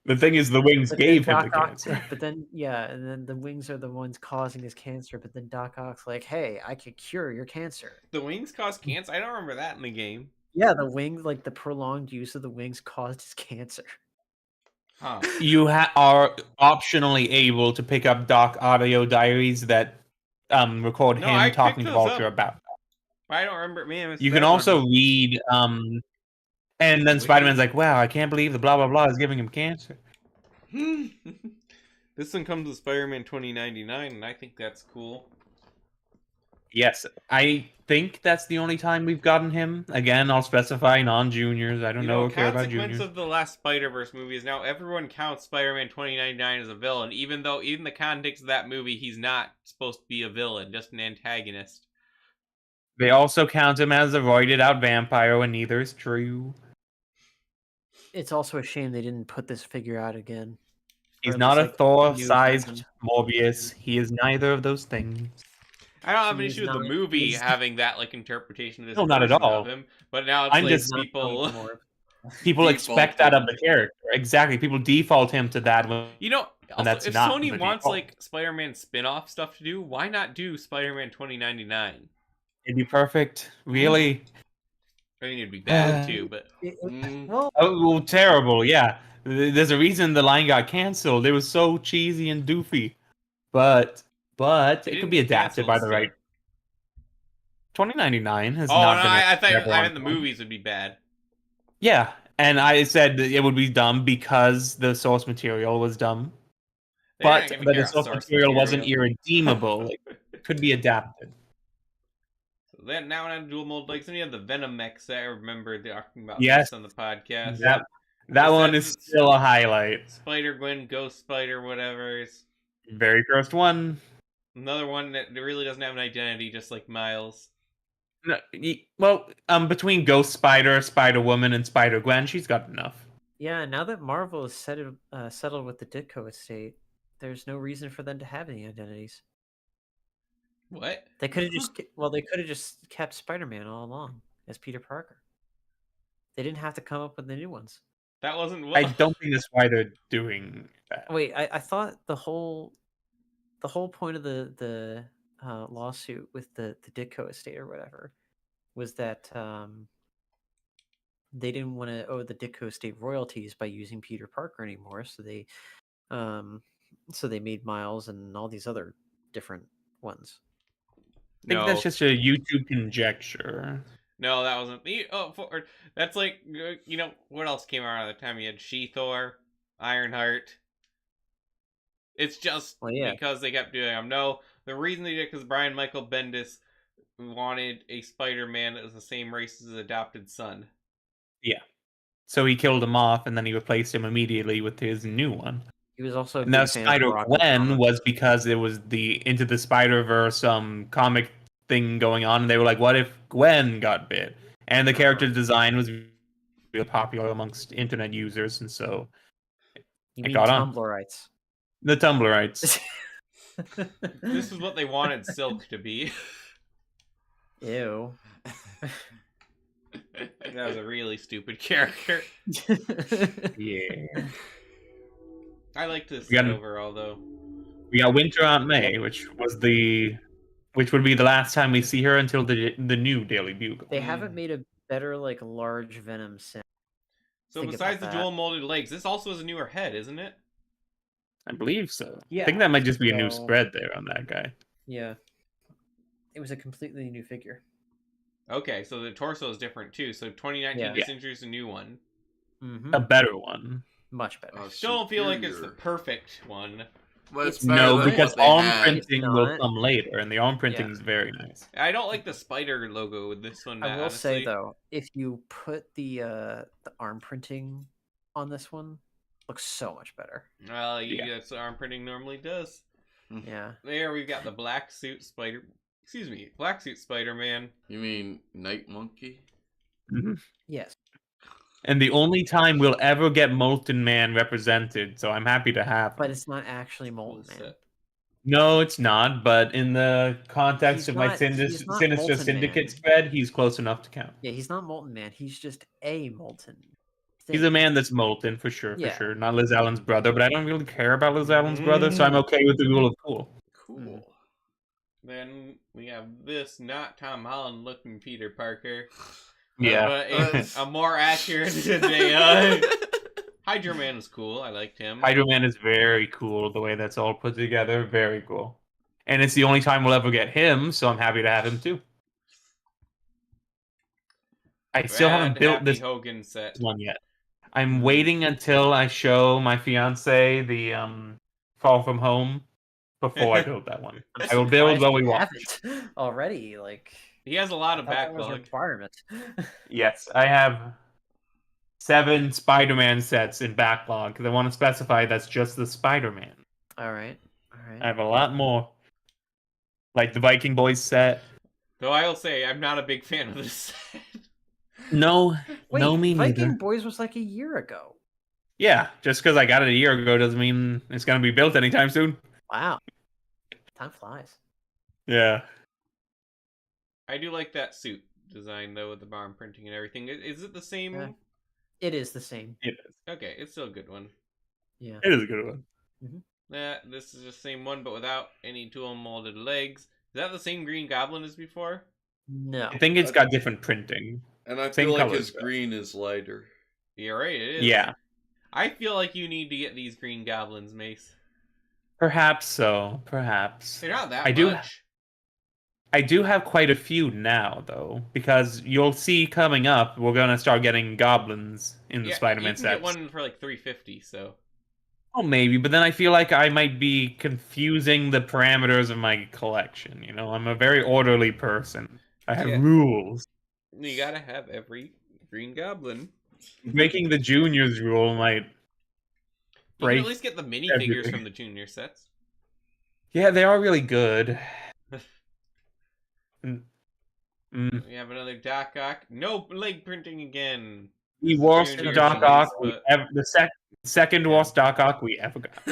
The thing is, the wings But then gave him the Doc Ock- cancer. But then and then the wings are the ones causing his cancer, but then Doc Ock's like, hey, I could cure your cancer. The wings cause cancer? I don't remember that in the game. Yeah, the wings, like the prolonged use of the wings caused his cancer. Huh. You are optionally able to pick up Doc audio diaries that record No, I him talking picked to those Vulture up. about. I don't remember. Man, You can also read, and then Spider-Man's like, "Wow, I can't believe the blah blah blah is giving him cancer." This one comes with Spider-Man 2099, and I think that's cool. Yes, I think that's the only time we've gotten him. Again, I'll specify non-juniors. I don't You know know, or care about consequence juniors. of the last Spider-Verse movie is now everyone counts Spider-Man 2099 as a villain, even though in the context of that movie, he's not supposed to be a villain, just an antagonist. They also count him as a roided-out vampire, and neither is true. It's also a shame they didn't put this figure out again. He's Or not this, a like, Thor-sized new Morbius. He is neither of those things. I don't have an He is issue with the not- movie he is- having that like interpretation of this No, not at version all. of him, but now it's I'm like just not people. more. People expect that Defaulting. of the character. Exactly. People default him to that when You know, also, that's if not Sony the wants default. like Spider-Man spin-off stuff to do, why not do Spider-Man 2099? It'd be perfect. Really. I mean, it'd be bad too, but Well, Oh, well, terrible. Yeah. There's a reason the line got canceled. It was so cheesy and doofy. But they it didn't could be get adapted by canceled the still. right. 2099 has Oh, not no, been. I thought forever I meant the long. movies would be bad. Yeah, and I said that it would be dumb because the source material was dumb, They're not but gonna that care the about source source material wasn't material. irredeemable. It could be adapted. So then now on dual mold legs, and you have the Venom mechs that I remember talking about Yes. this on the podcast. That It one says is it's still a highlight. Spider-Gwen, Ghost Spider, whatever. It's Very first one. another one that really doesn't have an identity, just like Miles. No, well, between Ghost Spider, Spider Woman, and Spider Gwen, she's got enough. yeah, now that Marvel is settled with the Ditko estate, there's no reason for them to have any identities. What? They could have just kept Spider-Man all along as Peter Parker. They didn't have to come up with the new ones. That wasn't. I don't think that's why they're doing that. Wait, I thought the whole point of the lawsuit with the Ditko estate or whatever was that they didn't want to owe the Ditko estate royalties by using Peter Parker anymore, so they made Miles and all these other different ones. I think that's just a YouTube conjecture. No, that wasn't. That's like what else came out at the time? You had She-Thor, Ironheart. It's just because they kept doing them. No, the reason they did it because Brian Michael Bendis wanted a Spider-Man that was the same race as his adopted son. Yeah. So he killed him off, and then he replaced him immediately with his new one. He was also now Spider-Gwen was because there was the Into the Spider-Verse comic thing going on, and they were like, what if Gwen got bit? And the character design was really popular amongst internet users, and so it got on. Tumblrites. The Tumblrites. This is what they wanted Silk to be. Ew. That was a really stupid character. Yeah. I like this overall, though. We got Winter Aunt May, which would be the last time we see her until the new Daily Bugle. They haven't made a better large Venom since. So besides the dual molded legs, this also has a newer head, isn't it? I believe so. Yeah. I think that might just be a new spread there on that guy. Yeah. It was a completely new figure. Okay, so the torso is different too. So 2019 just introduced a new one. Mm-hmm. A better one. Much better. Still don't feel like it's the perfect one. Well, it's no, because arm printing will come later, and the arm printing is very nice. I don't like the spider logo with this one. I will say though, if you put the arm printing on this one, it looks so much better. Well, that's what arm printing normally does. Yeah. There we've got the black suit Spider-Man. You mean Night Monkey? Mm-hmm. Yes. And the only time we'll ever get Molten Man represented, so I'm happy to have him. But it's not actually Molten Man. No, it's not, but in the context of my Sinister Syndicate spread, he's close enough to count. Yeah, he's not Molten Man. He's just a Molten thing. He's a man that's molten, for sure. Not Liz Allen's brother, but I don't really care about Liz Allen's brother, so I'm okay with the rule of cool. Cool. Then we have this not Tom Holland looking Peter Parker. Yeah. But a more accurate today. Hydro Man is cool. I liked him. Hydro Man is very cool. The way that's all put together, very cool. And it's the only time we'll ever get him, so I'm happy to have him too. I still haven't Rad built Happy this Hogan set. one yet. I'm waiting until I show my fiance the Far From Home before I build that one. I'm I will build surprised what we you want. haven't already. Like, He has a lot I of thought that was a backlog. requirement. Yes, I have 7 Spider-Man sets in backlog because I want to specify that's just the Spider-Man. All right. I have a lot more, like the Viking Boys set. Though I'll say I'm not a big fan of this set. No, Wait, no, me Viking neither. Boys was like a year ago. Yeah, just because I got it a year ago doesn't mean it's gonna be built anytime soon. Wow, time flies. Yeah. I do like that suit design though with the bomb printing and everything. Is it the same? Yeah. It is the same. It is. Okay, it's still a good one. Yeah. It is a good one. This is the same one, but without any dual molded legs. Is that the same Green Goblin as before? No. I think it's got different printing. And I Same feel like colors, his though. green is lighter. Yeah, right. It is. Yeah, I feel like you need to get these Green Goblins, Mace. perhaps so. Perhaps. They're not that I do- much. I do have quite a few now, though, because you'll see coming up, we're gonna start getting goblins in the Yeah, Spider-Man you can sets. get one for like $350. So Oh, maybe, but then I feel like I might be confusing the parameters of my collection. You know, I'm a very orderly person. I have Yeah. rules. you gotta have every Green Goblin. Breaking the juniors rule might You can break. at least get the minifigures everything. from the junior sets. Yeah, they are really good. Mm. We have another Doc Ock. No leg printing again. The This is worst junior Doc release, Ock we but- ever, the second worst Doc Ock we ever got.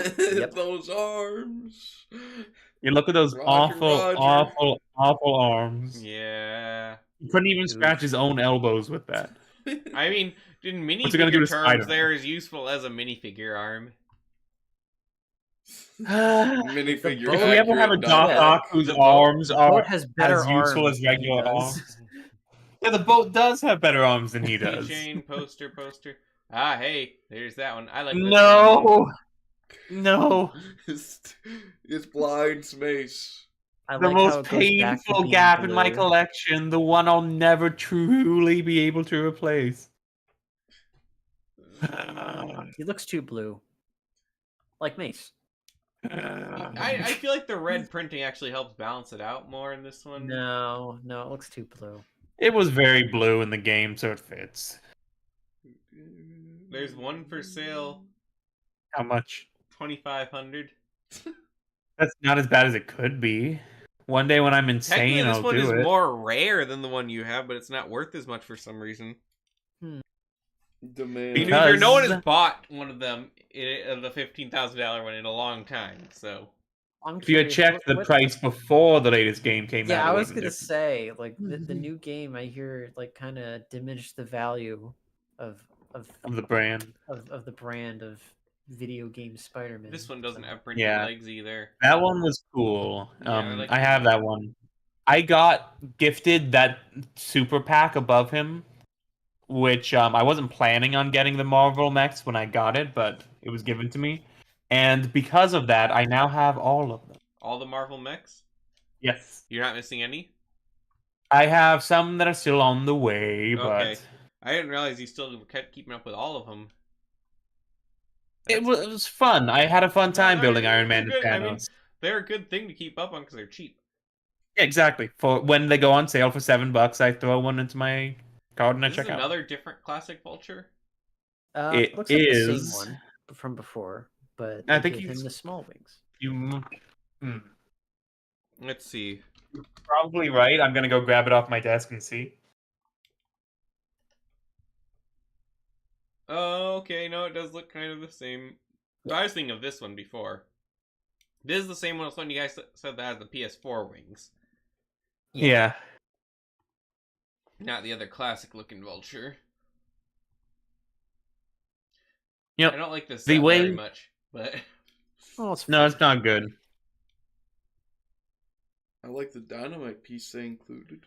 Those arms. You look at those Roger, Roger. awful arms. Yeah. He couldn't even Dude. scratch his own elbows with that. I mean, in What's it gonna do minifigure to terms, Spider-Man? they're as useful as a minifigure arm. Minifigure. If If we ever have a accurate Doc Doc Ock whose The boat- arms The are boat has better as useful arms as than he regular does. arms. Yeah, the boat does have better arms than he does. Keychain, poster. Ah, hey, there's that one. I like this one. No, no. It's blind space. I The like how most it goes back to painful being gap in my blue. collection, the one I'll never truly be able to replace. He looks too blue. Like Mace. I feel like the red printing actually helps balance it out more in this one. No, it looks too blue. It was very blue in the game, so it fits. There's one for sale, How much? 2,500. That's not as bad as it could be. One day when I'm Technically, insane, this I'll one is do it. more rare than the one you have, but it's not worth as much for some reason. Demand. Because- No one has bought one of them, the $15,000 one, in a long time. So I'm If you had curious, checked the what- price before the latest game came out, Yeah, it I was wasn't gonna different. say, like the new game, I hear like kind of diminished the value of Of the brand. of the brand of video game Spider-Man. this one doesn't have printed Yeah. legs either. That one was cool. Yeah, I like I have that one. I got gifted that super pack above him, which I wasn't planning on getting the Marvel mechs when I got it, but it was given to me. And because of that, I now have all of them. All the Marvel mechs? Yes. You're not missing any? I have some that are still on the way, but Okay. I didn't realize you still kept keeping up with all of them. it was fun. I had a fun time they're- building Iron Man they're and good. I mean, Thanos. they're a good thing to keep up on because they're cheap. Yeah, exactly. For when they go on sale for $7, I throw one into my card and I This check is out. another different classic Vulture. It looks like the is- same one from before, but I they think give he's- him the small wings. Let's see. Probably right. I'm gonna go grab it off my desk and see. Oh, okay. No, it does look kind of the same. I was thinking of this one before. This is the same one as when you guys said that has the PS4 wings. Yeah. Not the other classic looking Vulture. Yep. I don't like this The set way- very much, but Oh, it's No, fun. it's not good. I like the dynamite piece they included.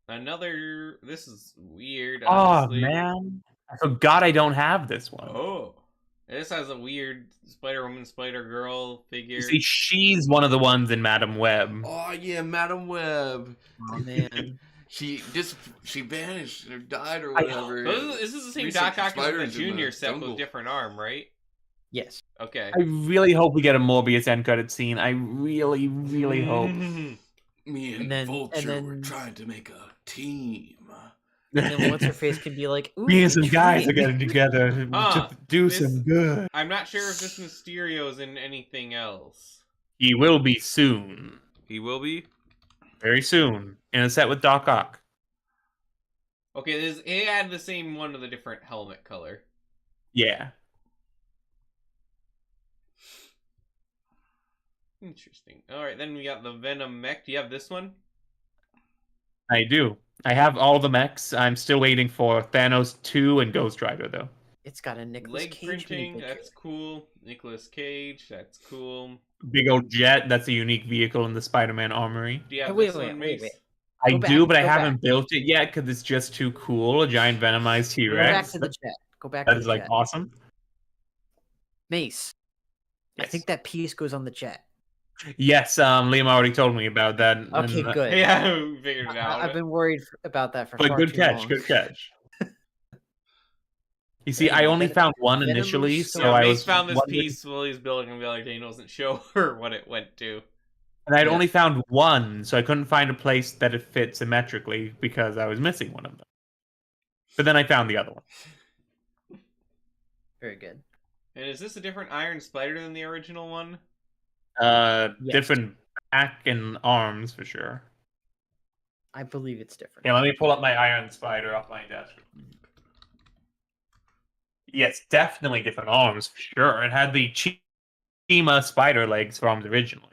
another. This is weird. Oh Honestly. man, I forgot I don't have this one. Oh, This has a weird Spider-Woman, Spider-Girl figure. You see, she's one of the ones in Madam Web. Oh yeah, Madam Web. Oh man. She vanished or died or I- whatever. So this is the same Research Doc Ock as the spiders in Junior the set jungle. with different arm, right? Yes. Okay. I really hope we get a Morbius end credit scene. I really, really hope. Me and, then- Vulture and then- were trying to make a team. And then what's her face can be like, ooh, Me and some guys are intriguing. getting together Huh, to do this- some good. I'm not sure if this Mysterio's in anything else. He will be soon. He will be? Very soon. In a set with Doc Ock. Okay, he had the same one with a different helmet color. Yeah. Interesting. Alright, then we got the Venom mech. Do you have this one? I do. I have all the mechs. I'm still waiting for Thanos 2 and Ghost Rider, though. It's got a Nicolas Leg Cage printing, minifigure. that's cool. Nicolas Cage, that's cool. Big old jet. That's a unique vehicle in the Spider-Man armory. Do you have Wait, this wait, one, wait, Mace? wait. I Go do, back, but I go haven't back. built it yet because it's just too cool. A giant venomized Go back T-Rex. to the jet. Go back That to is the like jet. awesome. Mace. I Yes. think that piece goes on the jet. Yes, Liam already told me about that. Okay, and, good. Yeah, we figured it out. I've been worried about that for But far good too catch, long. good catch. You see, Hey, I only Venom- found one Venom initially, was so Yeah, I Mace was found this wondering- piece while he was building him the other day and wasn't sure what it went to. and I'd Yeah. only found one, so I couldn't find a place that it fit symmetrically because I was missing one of them. But then I found the other one. Very good. And is this a different Iron Spider than the original one? Yes. Different back and arms for sure. I believe it's different. Yeah, let me pull up my Iron Spider off my desk. Yes, definitely different arms for sure. It had the Chima spider legs from originally.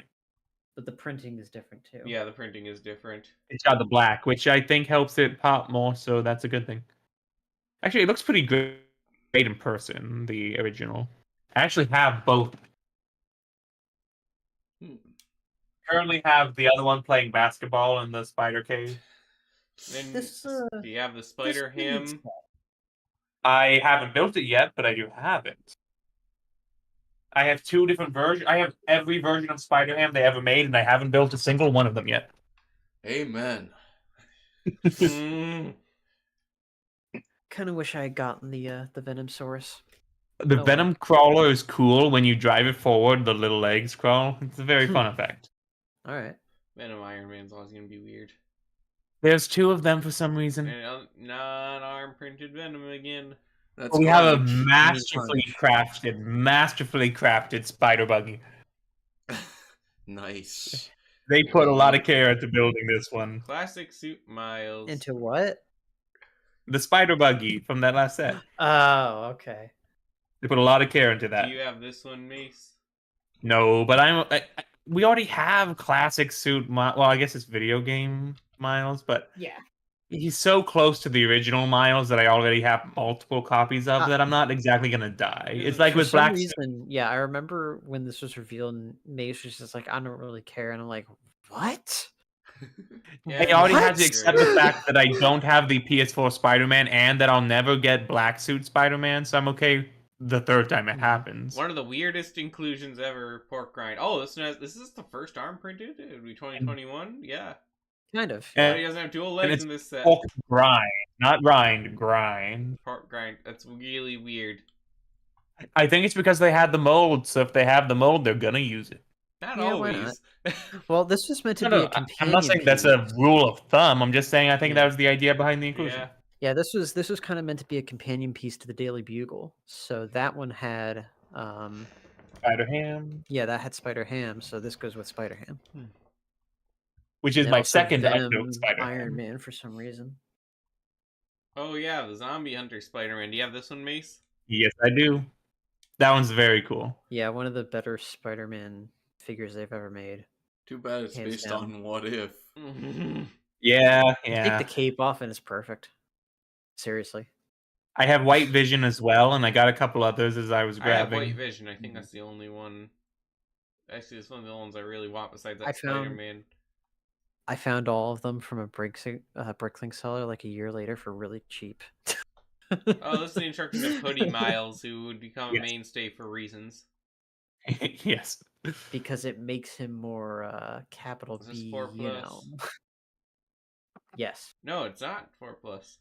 But the printing is different too. Yeah, the printing is different. It's got the black, which I think helps it pop more, so that's a good thing. Actually, it looks pretty great in person, the original. I actually have both. Hmm. Currently have the other one playing basketball in the spider cave. Then This, do you have the Spider this needs Ham? that. I haven't built it yet, but I do have it. I have two different versions. I have every version of Spider-Ham they ever made, and I haven't built a single one of them yet. Amen. Mm. Kind of wish I had gotten the Venom Source. The well. Venom crawler is cool. When you drive it forward, the little legs crawl. It's a very fun effect. All right. Venom Iron Man's always gonna be weird. There's two of them for some reason. And non-arm printed Venom again. That's We have a garbage. masterfully crafted spider buggy. Nice. They put a lot of care into building this one. Classic suit Miles. Into what? The spider buggy from that last set. Oh, okay. They put a lot of care into Do that. you have this one, Mace? No, but we already have classic suit. Well, I guess it's video game Miles, but Yeah. he's so close to the original Miles that I already have multiple copies of that I'm not exactly gonna die. It's like For with some Black. reason, yeah, I remember when this was revealed, and Mace was just like, "I don't really care," and I'm like, "What?" Yeah, I already had What? to accept the fact that I don't have the PS4 Spider-Man and that I'll never get Black Suit Spider-Man, so I'm okay the third time it happens. One of the weirdest inclusions ever, pork rind. Oh, this is the first arm printed? It would be 2021? Yeah. Kind of. And- But he doesn't have dual and legs it's in this set. Pork grind, not rind, grind. Pork grind. That's really weird. I think it's because they had the mold, so if they have the mold, they're gonna use it. Not Yeah, why always. Well, this was meant to No, be no, a companion. I'm not saying that's a piece. rule of thumb. I'm just saying I think Yeah. that was the idea behind the inclusion. Yeah. Yeah, this was kind of meant to be a companion piece to the Daily Bugle. So that one had, Spider-Ham, yeah, that had Spider Ham. So this goes with Spider Ham. which is And my also second Venom unknown Spider-Man. Iron Man for some reason. Oh yeah, the Zombie Hunter Spider-Man. Do you have this one, Mace? Yes, I do. That one's very cool. Yeah, one of the better Spider Man figures they've ever made. Too bad it's Hands based down. on What If. Yeah, Take yeah. the cape off and it's perfect. Seriously. I have White Vision as well, and I got a couple others as I was I have grabbing. White Vision. I think that's the only one. Actually, it's one of the ones I really want besides that I found- Spider-Man. I found all of them from a Bricklink seller like a year later for really cheap. Oh, this is the introduction of Hoodie Miles, who would become a Yes. mainstay for reasons. Yes. Because it makes him more capital Is this B, 4+? you know. Yes. No, it's not 4+.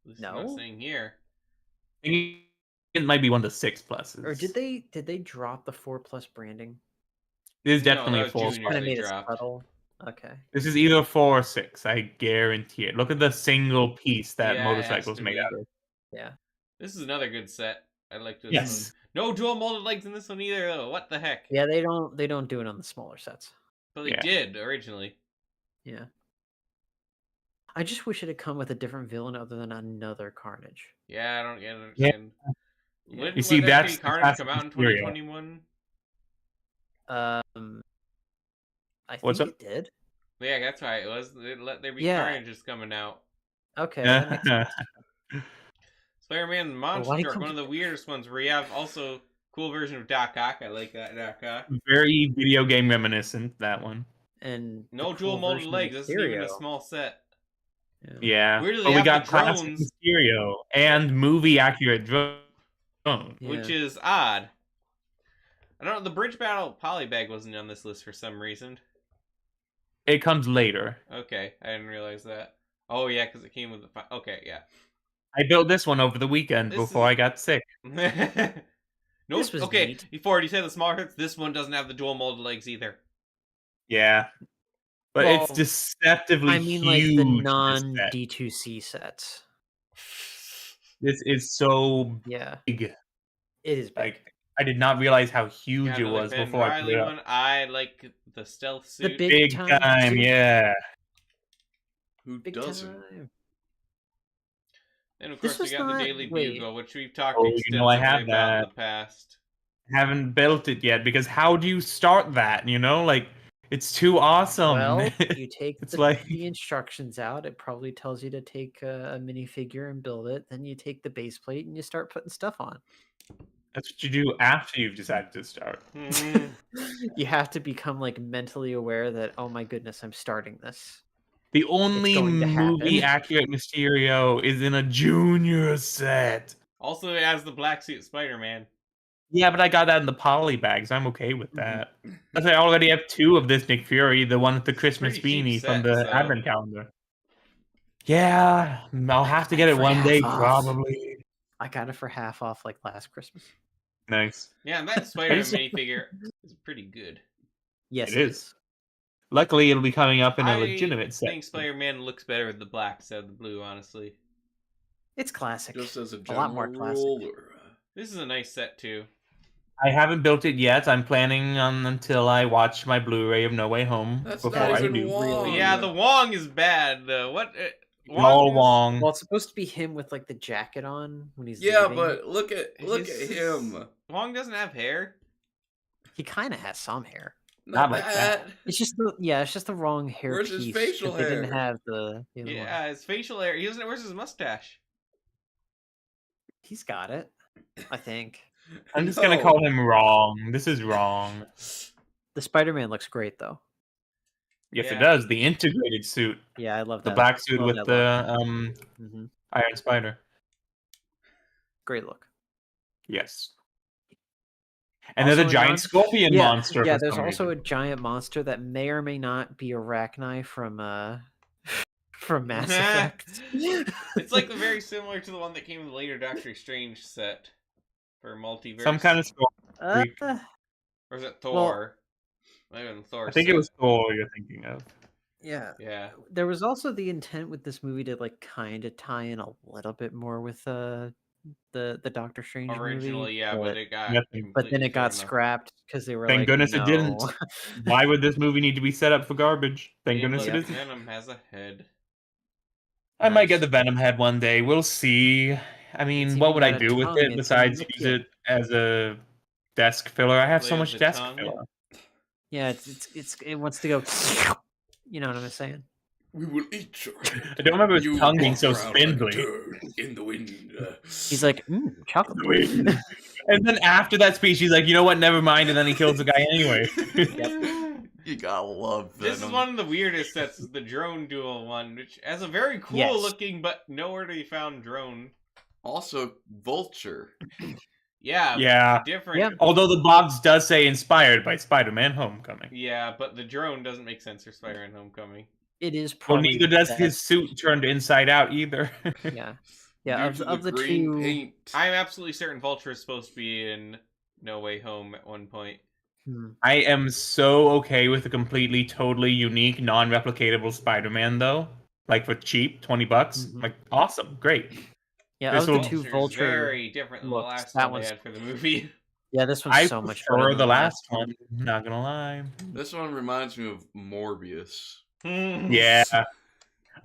At least I'm not No? saying here. I think it might be one of the 6 pluses. Or did they drop the 4+ branding? It is No, definitely that a was 4 juniors plus. Kind of they made it dropped. subtle. Okay. This is either 4 or 6. I guarantee it. Look at the single piece that Yeah, it has motorcycle's to made be. out of. Yeah. This is another good set. I like this Yes. one. No dual molded legs in this one either, though. What the heck? Yeah, they don't do it on the smaller sets. But they Yeah. did originally. Yeah. I just wish it had come with a different villain other than another Carnage. Yeah, I don't understand. Yeah. When You see, would that's FP the Carnage classic come out in Mysterio. 2021? I What's think up? it did. Yeah, that's right. It was. There be Yeah. Carnage is coming out. Okay, that makes sense. Spider-Man Monster why'd he Truck, come one of to- the weirdest ones where you have also cool version of Doc Ock. I like that Doc Ock. Very video game reminiscent, that one. And the No cool dual molded version of legs. This isn't even a Mysterio. small set. Yeah. Weirdly, But they we have got the classic drones. Mysterio and movie accurate drone. Which Yeah. is odd. I don't know. The Bridge Battle Polybag wasn't on this list for some reason. It comes later. Okay, I didn't realize that. Oh yeah, because it came with the. Okay, yeah. I built this one over the weekend This before is- I got sick. No, This was okay. neat. Before you said the smaller hits, this one doesn't have the dual molded legs either. Yeah. But Well, it's deceptively I mean, huge. like the this set. non-D2C sets. This is so Yeah, big. it is big. Like, I did not realize how huge Yeah, it another was Ben before I put Riley it up. one. I like the stealth suit. big Big time time, suit. yeah. Who Big doesn't? time. And of This course, we was got not- the Daily wait. Bugle, which we've talked Oh, extensively you know, I have about in that. the past. Haven't built it yet because how do you start that? You know, like it's too awesome. Well, you take It's like- the instructions out. It probably tells you to take a minifigure and build it. Then you take the base plate and you start putting stuff on. That's what you do after you've decided to start. You have to become like mentally aware that, oh my goodness, I'm starting this. The only going to movie happen. accurate Mysterio is in a junior set. Also, it has the black suit Spider-Man. Yeah, but I got that in the poly bags. I'm okay with that. Plus, I already have 2 of this Nick Fury, the one with the Christmas pretty cheap beanie from set, the so- advent calendar. Yeah, I'll have to get it For one day, half off. probably. I got it for half off like last Christmas. Nice. Yeah, and that Spider-Man just- minifigure is pretty good. Yes, It is. Luckily, it'll be coming up in a I legitimate set. think Spider-Man looks better with the black instead of the blue, honestly. It's classic. Just as a lot general more classic. rule, or This is a nice set, too. I haven't built it yet. I'm planning on until I watch my Blu-ray of No Way Home that's before not I even do. Wong. Yeah, the Wong is bad. What? All is- Wong. Well, it's supposed to be him with like the jacket on when he's Yeah, leaving. but look at His- him. Wong doesn't have hair. He kind of has some hair. Not like that. It's just it's just the wrong hair Where's his piece. facial 'cause they didn't hair? have the other one. Yeah, his facial hair. He doesn't. Where's his mustache? He's got it, I think. I'm just gonna call him wrong. This is wrong. The Spider-Man looks great though. Yes, Yeah. it does. The integrated suit, Yeah, I love the that. black suit Love with that the look. Iron Spider. Great look. Yes. And there's a Also giant non- scorpion monster. Yeah, for there's some also reason. a giant monster that may or may not be Arachni from from Mass Effect. It's like very similar to the one that came with the later Doctor Strange set for multiverse. some kind of Uh, freak. Or is it Thor? Might have been Thor. I think it was Thor you're thinking of. yeah. Yeah. There was also the intent with this movie to like kind of tie in a little bit more with the Doctor Strange Originally, movie, yeah, but it got. Nothing. but then completely it got thrown off. scrapped because they were Thank like, goodness it didn't. "No." Why would this movie need to be set up for garbage? Thank Yeah, goodness look, it isn't. Venom has a head. I might Nice. get the Venom head one day. We'll see. I mean, It's what even would I got a do with tongue, it it's besides gonna use lick it as a desk filler? I have so Play much with the desk tongue. filler. Yeah, it wants to go. You know what I'm saying? We will eat your I don't remember his You tongue being walk so around like a spindly. turd in the wind. He's like, chocolate. And then after that speech, he's like, you know what, never mind, and then he kills the guy anyway. You gotta love Venom. This is one of the weirdest sets, is the drone duel one, which has a very cool Yes. looking but nowhere to be found drone. Also, Vulture. Yeah. Yeah. Different. Yeah. Although the box does say inspired by Spider-Man Homecoming. Yeah, but the drone doesn't make sense for Spider-Man Homecoming. It is Well, probably neither the does his best. suit turned inside out either. Yeah. Yeah, Due of, to of the the green two, paint. I'm absolutely certain Vulture is supposed to be in No Way Home at one point. I am so okay with a completely, totally unique, non-replicatable Spider-Man, though. Like for cheap, $20. Mhm. Like, awesome, great. yeah, This of the will- two Vulture's Vulture very different than the looks, last that one they one's had for the movie. yeah, this one's I so much better prefer than the last one. Not gonna lie. This one reminds me of Morbius. Yeah,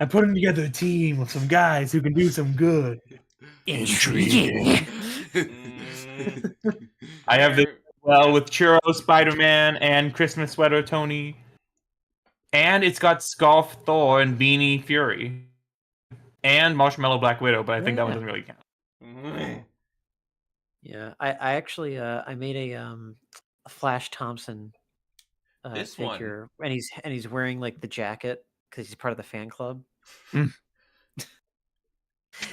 I put him together a team of some guys who can do some good. Intriguing. I have this There- well with Churro Spider-Man and Christmas Sweater Tony. And it's got Scarf Thor and Beanie Fury. And Marshmallow Black Widow, but I think that one Yeah. doesn't really count. Yeah, I actually I made a Flash Thompson This one. figure, and he's wearing like the jacket because he's part of the fan club. Mm.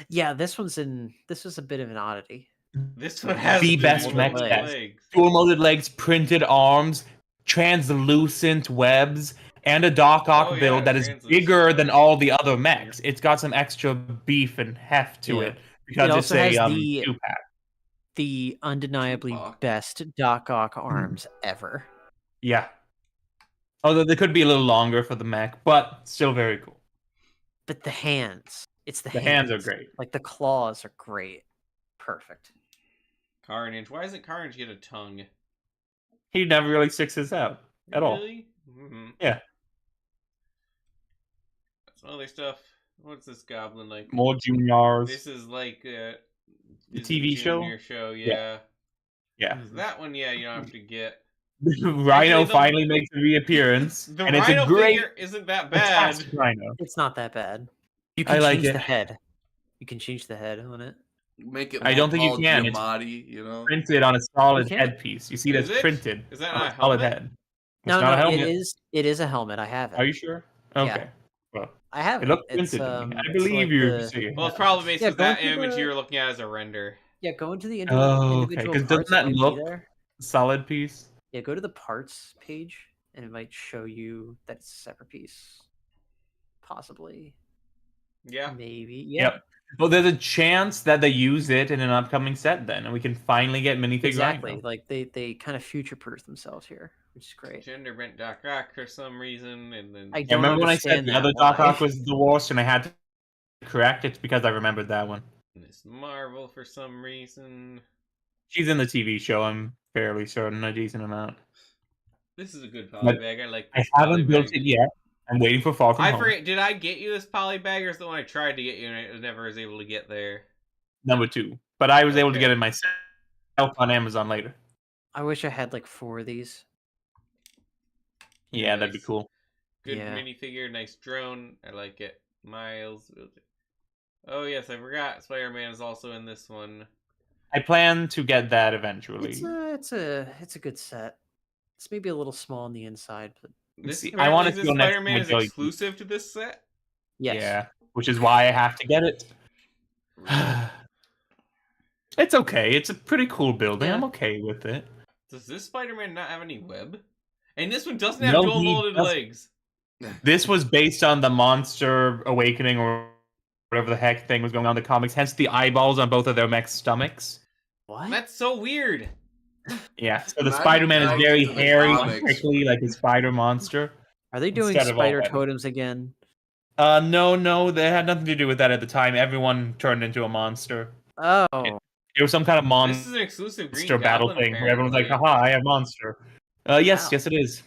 Yeah, this was a bit of an oddity. This one has The best dual mech molded test. legs. Dual molded legs, printed arms, translucent webs, and a Doc Ock Oh, yeah, build that is translucent bigger webs. than all the other mechs. It's got some extra beef and heft to Yeah. it because It it's also has a the 2-pack. the undeniably Tupac. best Doc Ock arms ever. Yeah. Although they could be a little longer for the mech, but still very cool. But the hands, it's the The hands are great. Like the claws are great, perfect. Carnage. Why doesn't Carnage get a tongue? He never really sticks his out at all. Really? Mm-hmm. Yeah. Some other stuff. What's this goblin like? More juniors. This is like The Disney TV show? Junior show, yeah. Yeah. So that one, yeah, you don't have to get. Rhino Actually, the- finally makes a reappearance, The and it's a Rhino great, figure isn't that bad. fantastic Rhino. It's not that bad. You I can like change it. the head. You can change the head on it. Make it I don't think you Paul can. It's Giamatti, you know? Printed on a solid You can't. headpiece. You see, Is that's it? printed. Is that on not a solid helmet? head. No, It's not a no, helmet. it is a helmet. I have it. Are you sure? Okay. Well, I have it looks It's, printed to me. I it's believe like you. the- See. Well, it's probably based Yeah, on go that into image the- you were looking at as a render. Yeah, go into the Oh, okay. individual 'Cause parts. doesn't that it might be look- there. Solid piece. Yeah, go to the parts page, and it might show you that it's a separate piece. Possibly. Yeah. Maybe. Yeah. Yep. Well, there's a chance that they use it in an upcoming set then, and we can finally get minifig Exactly. Rhino. Like they kind of future-proof themselves here, which is great. Gender bent Doc Ock for some reason, and then I Yeah, don't remember when I said understand the that, other Doc why? Ock was the worst and I had to correct it? Because I remembered that one. Miss Marvel for some reason. She's in the TV show, I'm fairly certain, a decent amount. This is a good But poly bag. I like I this poly haven't built bag. it yet. I'm waiting for Far From I Home. forget. Did I get you this poly bag, or is the one I tried to get you and I never was able to get there? Number 2. But I was able to Okay. get it myself on Amazon later. I wish I had like 4 of these. Yeah, that'd be Nice. cool. Good Yeah. minifigure, nice drone. I like it. Miles. Oh yes, I forgot. Spider-Man is also in this one. I plan to get that eventually. It's a good set. It's maybe a little small on the inside, but This see, I apparently wanna this go next to Spider-Man my is Joey. exclusive to this set. yes. Yeah, which is why I have to get it. It's okay. It's a pretty cool building. Yeah. I'm okay with it. Does this Spider-Man not have any web? And this one doesn't have No, dual he molded doesn't. legs. This was based on the Monster Awakening or whatever the heck thing was going on in the comics. Hence the eyeballs on both of their mech's stomachs. What? That's so weird. Yeah, so the Imagine Spider-Man is that very in the hairy and comics. prickly like a spider monster. Are they doing instead of all spider that. totems again? No, they had nothing to do with that at the time. Everyone turned into a monster. Oh, It was some kind of This is an exclusive Green monster battle Goblin, thing where everyone's like, apparently. haha, I am monster. Yes, Wow. yes it is.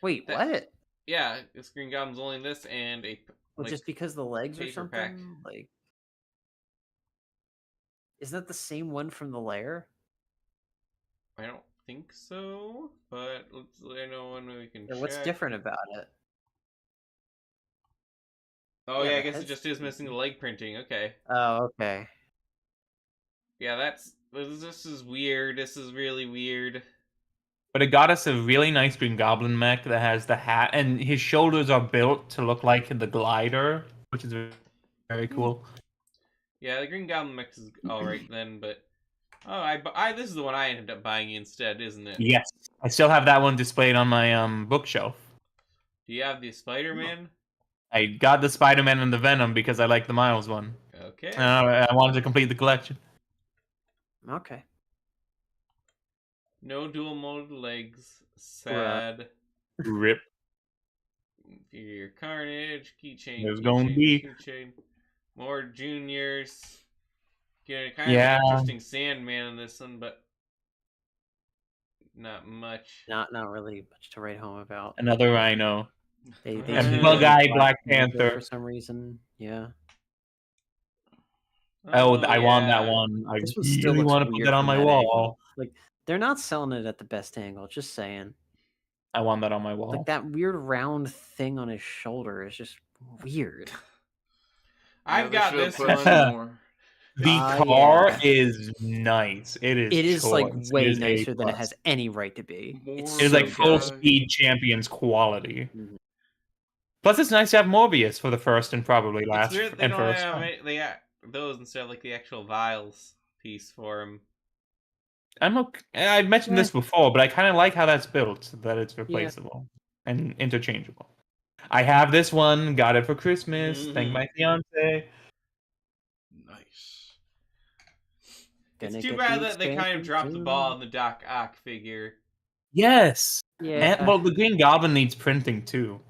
wait, That- what? Yeah, this Green Goblin's only this and a Well, like, just because the legs or paper something? pack. Like, isn't that the same one from the lair? I don't think so, but let's let I know when we can Or what's check. different about it? Oh Yeah, yeah, I the guess it head's just is missing the leg printing. Okay. Oh, okay. Yeah, this is weird. This is really weird. But it got us a really nice Green Goblin mech that has the hat, and his shoulders are built to look like the glider, which is very, very cool. Yeah, the Green Goblin mix is alright then, but this is the one I ended up buying instead, isn't it? Yes, I still have that one displayed on my bookshelf. Do you have the Spider-Man? I got the Spider-Man and the Venom because I like the Miles one. Okay. I wanted to complete the collection. Okay. No dual mode legs. Sad. Rip. Your Carnage, keychain, There's gonna be. keychain. More juniors. Getting kind of Yeah. an interesting Sandman in this one, but not much. Not really much to write home about. Another Rhino. They And Bug-Eye Black Panther. for some reason. Yeah. Oh, I want that yeah. one. I This one still really looks want to put weird that on from my that wall. angle. Like they're not selling it at the best angle. Just saying. I want that on my wall. Like that weird round thing on his shoulder is just weird. I've got this put one. on more. The car yeah. is nice. It is like choice. way It is nicer than it A+. has any right to be. More It is so like full good. speed champions quality. Mhm. Plus, it's nice to have Morbius for the first and probably It's last weird they and don't first. have time. they got those instead of like the actual vials piece for him. I'm okay. I've mentioned this before, but I kind of like how that's built. That it's replaceable and interchangeable. I have this one. Got it for Christmas. Thank my fiance. Nice. It's Gonna too get bad the that they kind of expansion dropped the soon. ball on the Doc Ock figure. Yes. Yeah. And, well, the Green Goblin needs printing too.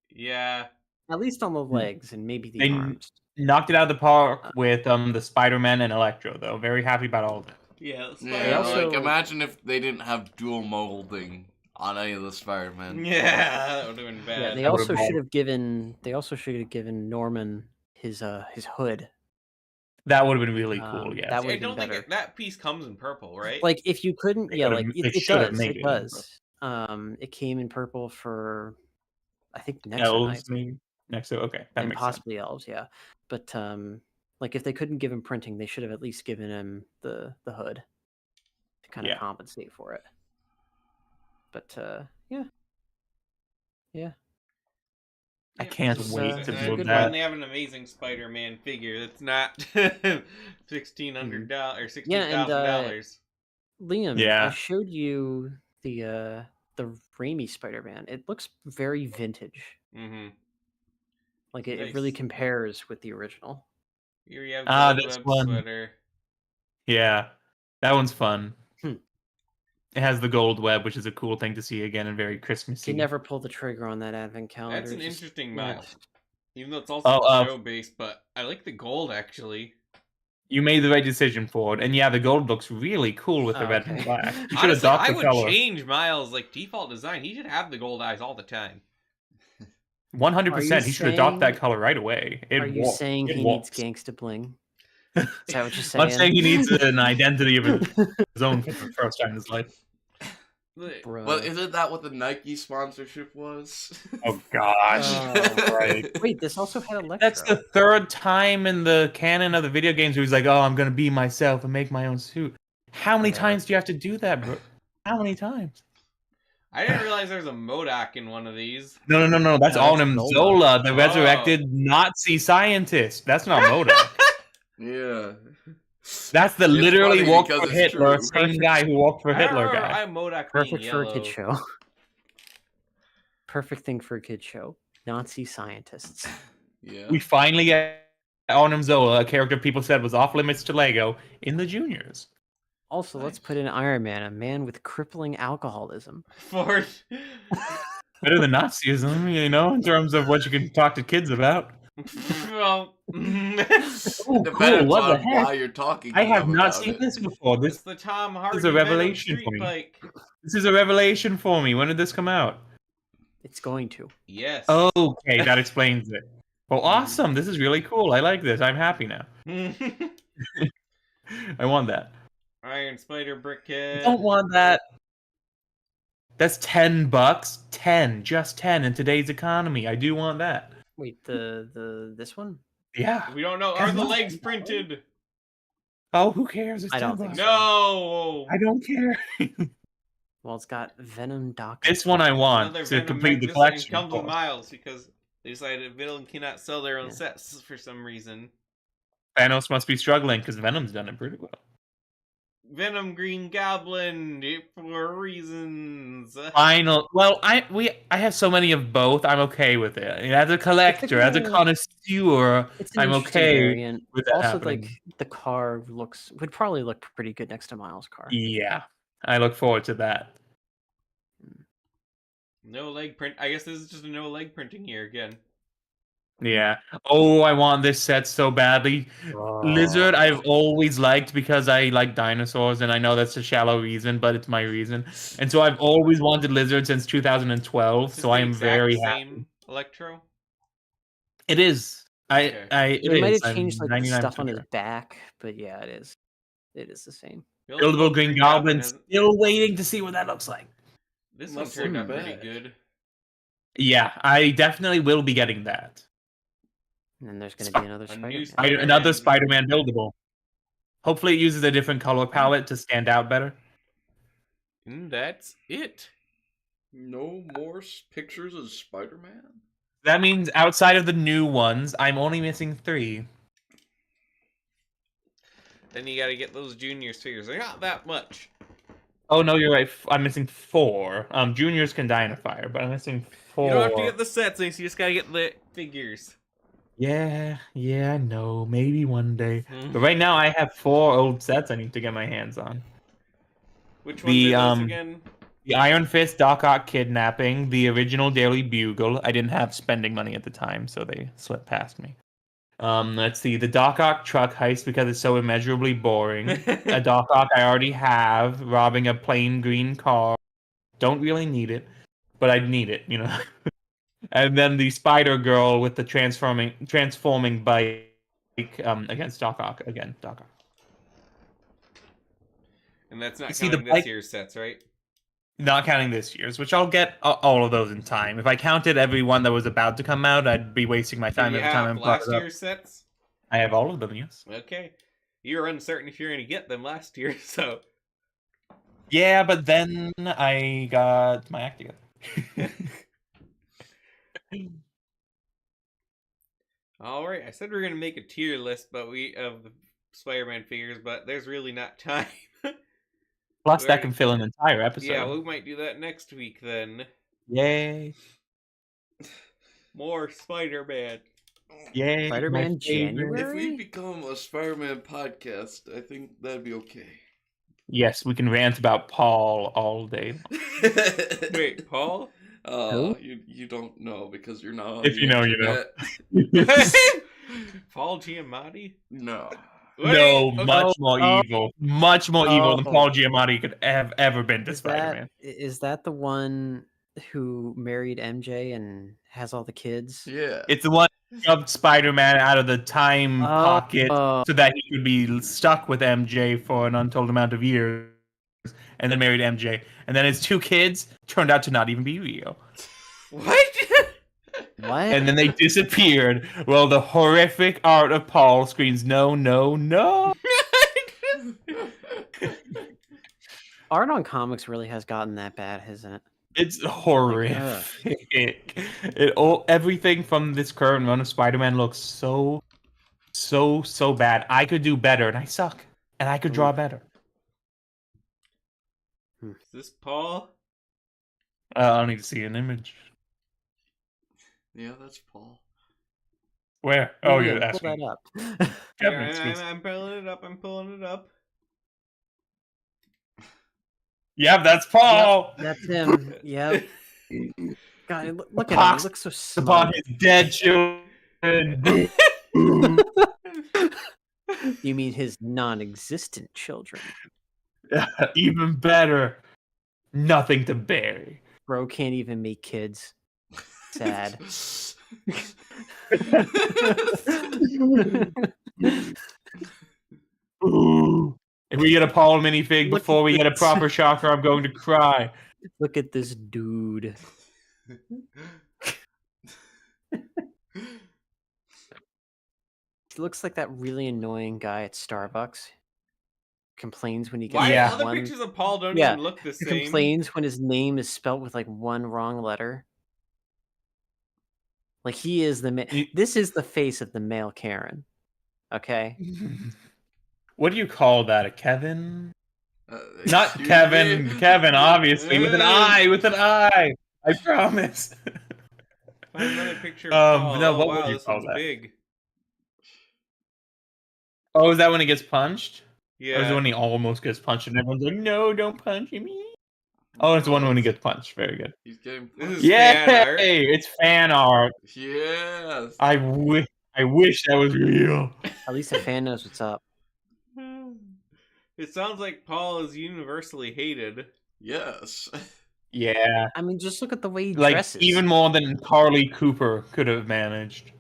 Yeah. At least on the legs and maybe the They arms. knocked it out of the park with the Spider-Man and Electro, though. Very happy about all of it. Yeah. Yeah, also- like imagine if they didn't have dual molding on any of the Spider-Man. Yeah, that would have been bad. Yeah, they That would've also been- should have given. They also should have given Norman his hood. That would have been really cool. Yeah. that I would've don't been think better. that piece comes in purple, right? Like if you couldn't, They yeah, could've- like they it should have does. made It it in does. It came in purple for, I think Nexo Elves, Knights maybe. Next to okay, that and makes sense. possibly elves. Yeah, but like if they couldn't give him printing, they should have at least given him the hood to kind of Yeah. compensate for it. But yeah. I can't It's, wait to it's a build good that. And they have an amazing Spider-Man figure that's not $1,600 or $16,000. Liam, Yeah. I showed you the Raimi Spider-Man. It looks very vintage. Mm-hmm. Like it really Nice. compares with the original. Here you have This Gold Web one. sweater. Yeah, that one's fun. Hmm. It has the gold web, which is a cool thing to see again and very Christmassy. They never pulled the trigger on that advent calendar. That's an Just- interesting yeah. model. Even though it's also Oh, show based, but I like the gold actually. You made the right decision for it, and yeah, the gold looks really cool with the Oh, red okay. and black. You should Honestly, adopt I the would color. change Miles like default design. He should have the gold eyes all the time. 100%. He should adopt that saying- color right away. Are you saying it he walks. needs gangsta bling? Is that what you're saying? I'm saying he needs an identity of his own for the first time in his life. Bruh. Well, isn't that what the Nike sponsorship was? Oh gosh. Oh. Right. Wait, this also had Electro. That's the third time in the canon of the video games where he's like, "Oh, I'm gonna be myself and make my own suit." How many Yeah. times do you have to do that, bro? How many times? I didn't realize there was a MODOK in one of these. No. That's No, that's Arnim Zola. Zola, the Oh. resurrected Nazi scientist. That's not MODOK. Yeah. That's the It's literally funny walked because for it's Hitler, true. same guy who walked for I don't Hitler remember guy. I MODOK Perfect being for a yellow. kid show. Perfect thing for a kid show. Nazi scientists. Yeah. We finally get Arnim Zola, a character people said was off limits to Lego, in the juniors. Also, let's put in Iron Man, a man with crippling alcoholism. For Better than Nazism, you know, in terms of what you can talk to kids about. well, Oh, Depends cool, what the on heck? why you're talking. I to have them not about seen it. this before. it's the Tom Hardy is a Venom revelation Street for me. Bike. This is a revelation for me. When did this come out? It's going to. Yes. Okay, that explains it. Well, awesome. This is really cool. I like this. I'm happy now. I want that. Iron Spider I Brickhead. don't want that. That's $10. 10, just 10 in today's economy. I do want that. Wait, this one? Yeah. We don't know. Are the legs printed? Oh, who cares? It's I don't $10. think so. No. I don't care. Well, it's got Venom Doc. This one I want Another to Venom complete the Magnificent collection. comes with of course. Miles because they decided Villain cannot sell their own Yeah. sets for some reason. Thanos must be struggling because Venom's done it pretty well. Venom Green Goblin for reasons. Well, I have so many of both. I'm okay with it. As a collector, as a connoisseur, It's an I'm interesting okay variant. with that Also, happening. like the car would probably look pretty good next to Miles' car. Yeah, I look forward to that. No leg print. I guess this is just a no leg printing year again. Yeah. Oh, I want this set so badly. Lizard, I've always liked because I like dinosaurs, and I know that's a shallow reason, but it's my reason. And so I've always wanted Lizard since 2012. Is this So I the am exact very same happy. Electro? It is. Okay. It They might is. have changed I'm like the 99% stuff on his sure. back, but yeah, it is. It is the same. Buildable Green Goblin. hasn't- Still waiting to see what that looks like. This one Must turned look out pretty bad. good. Yeah, I definitely will be getting that. And then there's going to be another A new Spider-Man. Another Spider-Man. Spider-Man buildable. Hopefully, it uses a different color palette to stand out better. And that's it. No more pictures of Spider-Man? That means outside of the new ones, I'm only missing 3. Then you gotta get those juniors figures. They're not that much. Oh no, you're right. I'm missing 4. Juniors can die in a fire, but I'm missing 4. You don't have to get the sets, you just gotta get the figures. Yeah, I know. Maybe one day. But right now, I have 4 old sets I need to get my hands on. Which ones are those again? The Iron Fist Doc Ock kidnapping, the original Daily Bugle. I didn't have spending money at the time, so they slipped past me. Let's see, the Doc Ock truck heist because it's so immeasurably boring. A Doc Ock I already have, robbing a plain green car. Don't really need it, but I'd need it, you know. And then the Spider Girl with the transforming bike against Doc Ock again. Doc Ock. And that's not See, counting this year's sets, right? Not counting this year's, which I'll get all of those in time. If I counted every one that was about to come out, I'd be wasting my time Do you every time have I'm brought last it up. year's sets? I have all of them, yes. Okay. You were uncertain if you're gonna get them last year, so Yeah, but then I got my act together. Alright, I said we were gonna make a tier list of the Spider-Man figures, but there's really not time. Plus, that can fill an entire episode. Yeah, we might do that next week then. Yay. More Spider-Man. Yay. Spider-Man my favorite. If we January? become a Spider-Man podcast, I think that'd be okay. Yes, we can rant about Paul all day. Wait, Paul? Who? You don't know because you're not on If the you know, you know. internet. Paul Giamatti? No. No, Wait, much more evil. Much more evil than Oh. Paul Giamatti could have ever been to Is Spider-Man. is that the one who married MJ and has all the kids? Yeah. It's the one who shoved Spider-Man out of the time pocket Oh. so that he could be stuck with MJ for an untold amount of years, and then married MJ. And then his 2 kids turned out to not even be real. What? What? And then they disappeared. Well, the horrific art of Paul screams, no, no, no. Art on comics really has gotten that bad, hasn't it? It's horrific. Everything from this current run of Spider-Man looks so bad. I could do better, and I suck. And I could draw better. Is this Paul? I don't need to see an image. Yeah, that's Paul. Where? Oh, Yeah, you're pull asking. that up. Kevin, Yeah, excuse- I'm pulling it up. I'm pulling it up. Yeah, that's Paul. That's him. Yep. God, look at him. Pox He looks so Upon smug. his dead children. You mean his non-existent children? Even better. Nothing to bury. Bro can't even make kids. Sad. Ooh. If we get a Paul minifig Look before at we get a this. proper shocker, I'm going to cry. Look at this dude. He looks like that really annoying guy at Starbucks. Complains when he gets Why Yeah. other one. pictures of Paul don't Yeah, even look the Who same? complains when his name is spelt with like one wrong letter. Like he is the You- this is the face of the male Karen. Okay. What do you call that? A Kevin? Not Excuse Kevin. me? Kevin, obviously, with an I. With an I. I promise. Find another picture of Paul. No, Oh what wow, would you this call one's that? big. Oh, is that when he gets punched? Or is it Yeah. when he almost gets punched and everyone's like, no, don't punch me? Oh, it's the one when he gets punched. Very good. He's getting This punched. is fan art. Yay! It's fan art. Yes. I wish that was real. At least the fan knows what's up. It sounds like Paul is universally hated. Yes. Yeah. I mean, just look at the way he Like, dresses. even more than Carly Cooper could have managed.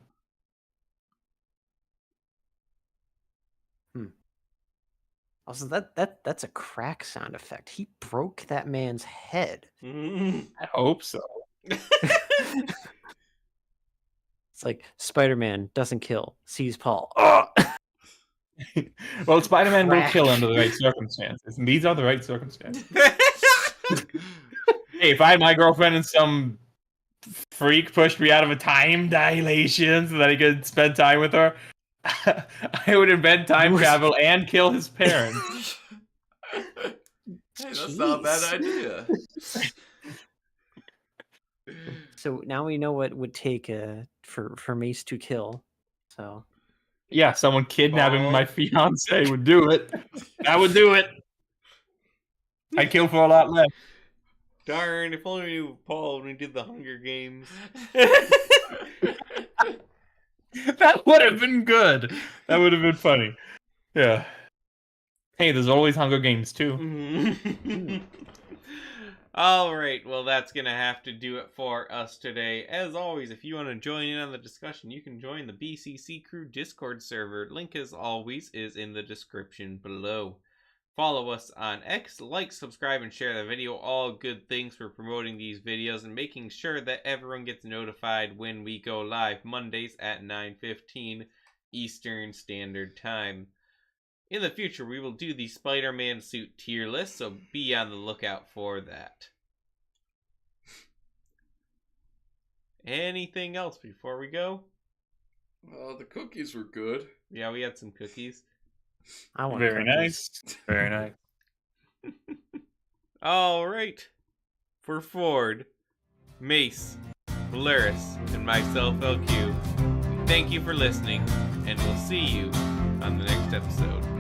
Also, that's a crack sound effect. He broke that man's head. Mhm. I hope so. It's like Spider-Man doesn't kill, sees Paul. Ugh! Well, Spider-Man will Crack. kill under the right circumstances, and these are the right circumstances. Hey, if I had my girlfriend and some freak pushed me out of a time dilation so that I could spend time with her, I would invent time travel and kill his parents. Hey, that's not a bad Jeez. idea. So now we know what it would take for Mace to kill. So Yeah, someone kidnapping my Paul. fiance would do it. That would do it. I'd kill for a lot less. Darn, if only we knew Paul when we did the Hunger Games. That would have been good. That would have been funny. Yeah. Hey, there's always Hunger Games too. All right, well, that's going to have to do it for us today. As always, if you want to join in on the discussion, you can join the BCC Crew Discord server. Link, as always, is in the description below. Follow us on X, like, subscribe, and share the video. All good things for promoting these videos and making sure that everyone gets notified when we go live Mondays at 9:15 Eastern Standard Time. In the future, we will do the Spider-Man suit tier list, so be on the lookout for that. Anything else before we go? The cookies were good. Yeah, we had some cookies. I want Very cookies. nice. Very nice. All right. For Ford, Mace, Polaris, and myself, LQ, thank you for listening, and we'll see you on the next episode.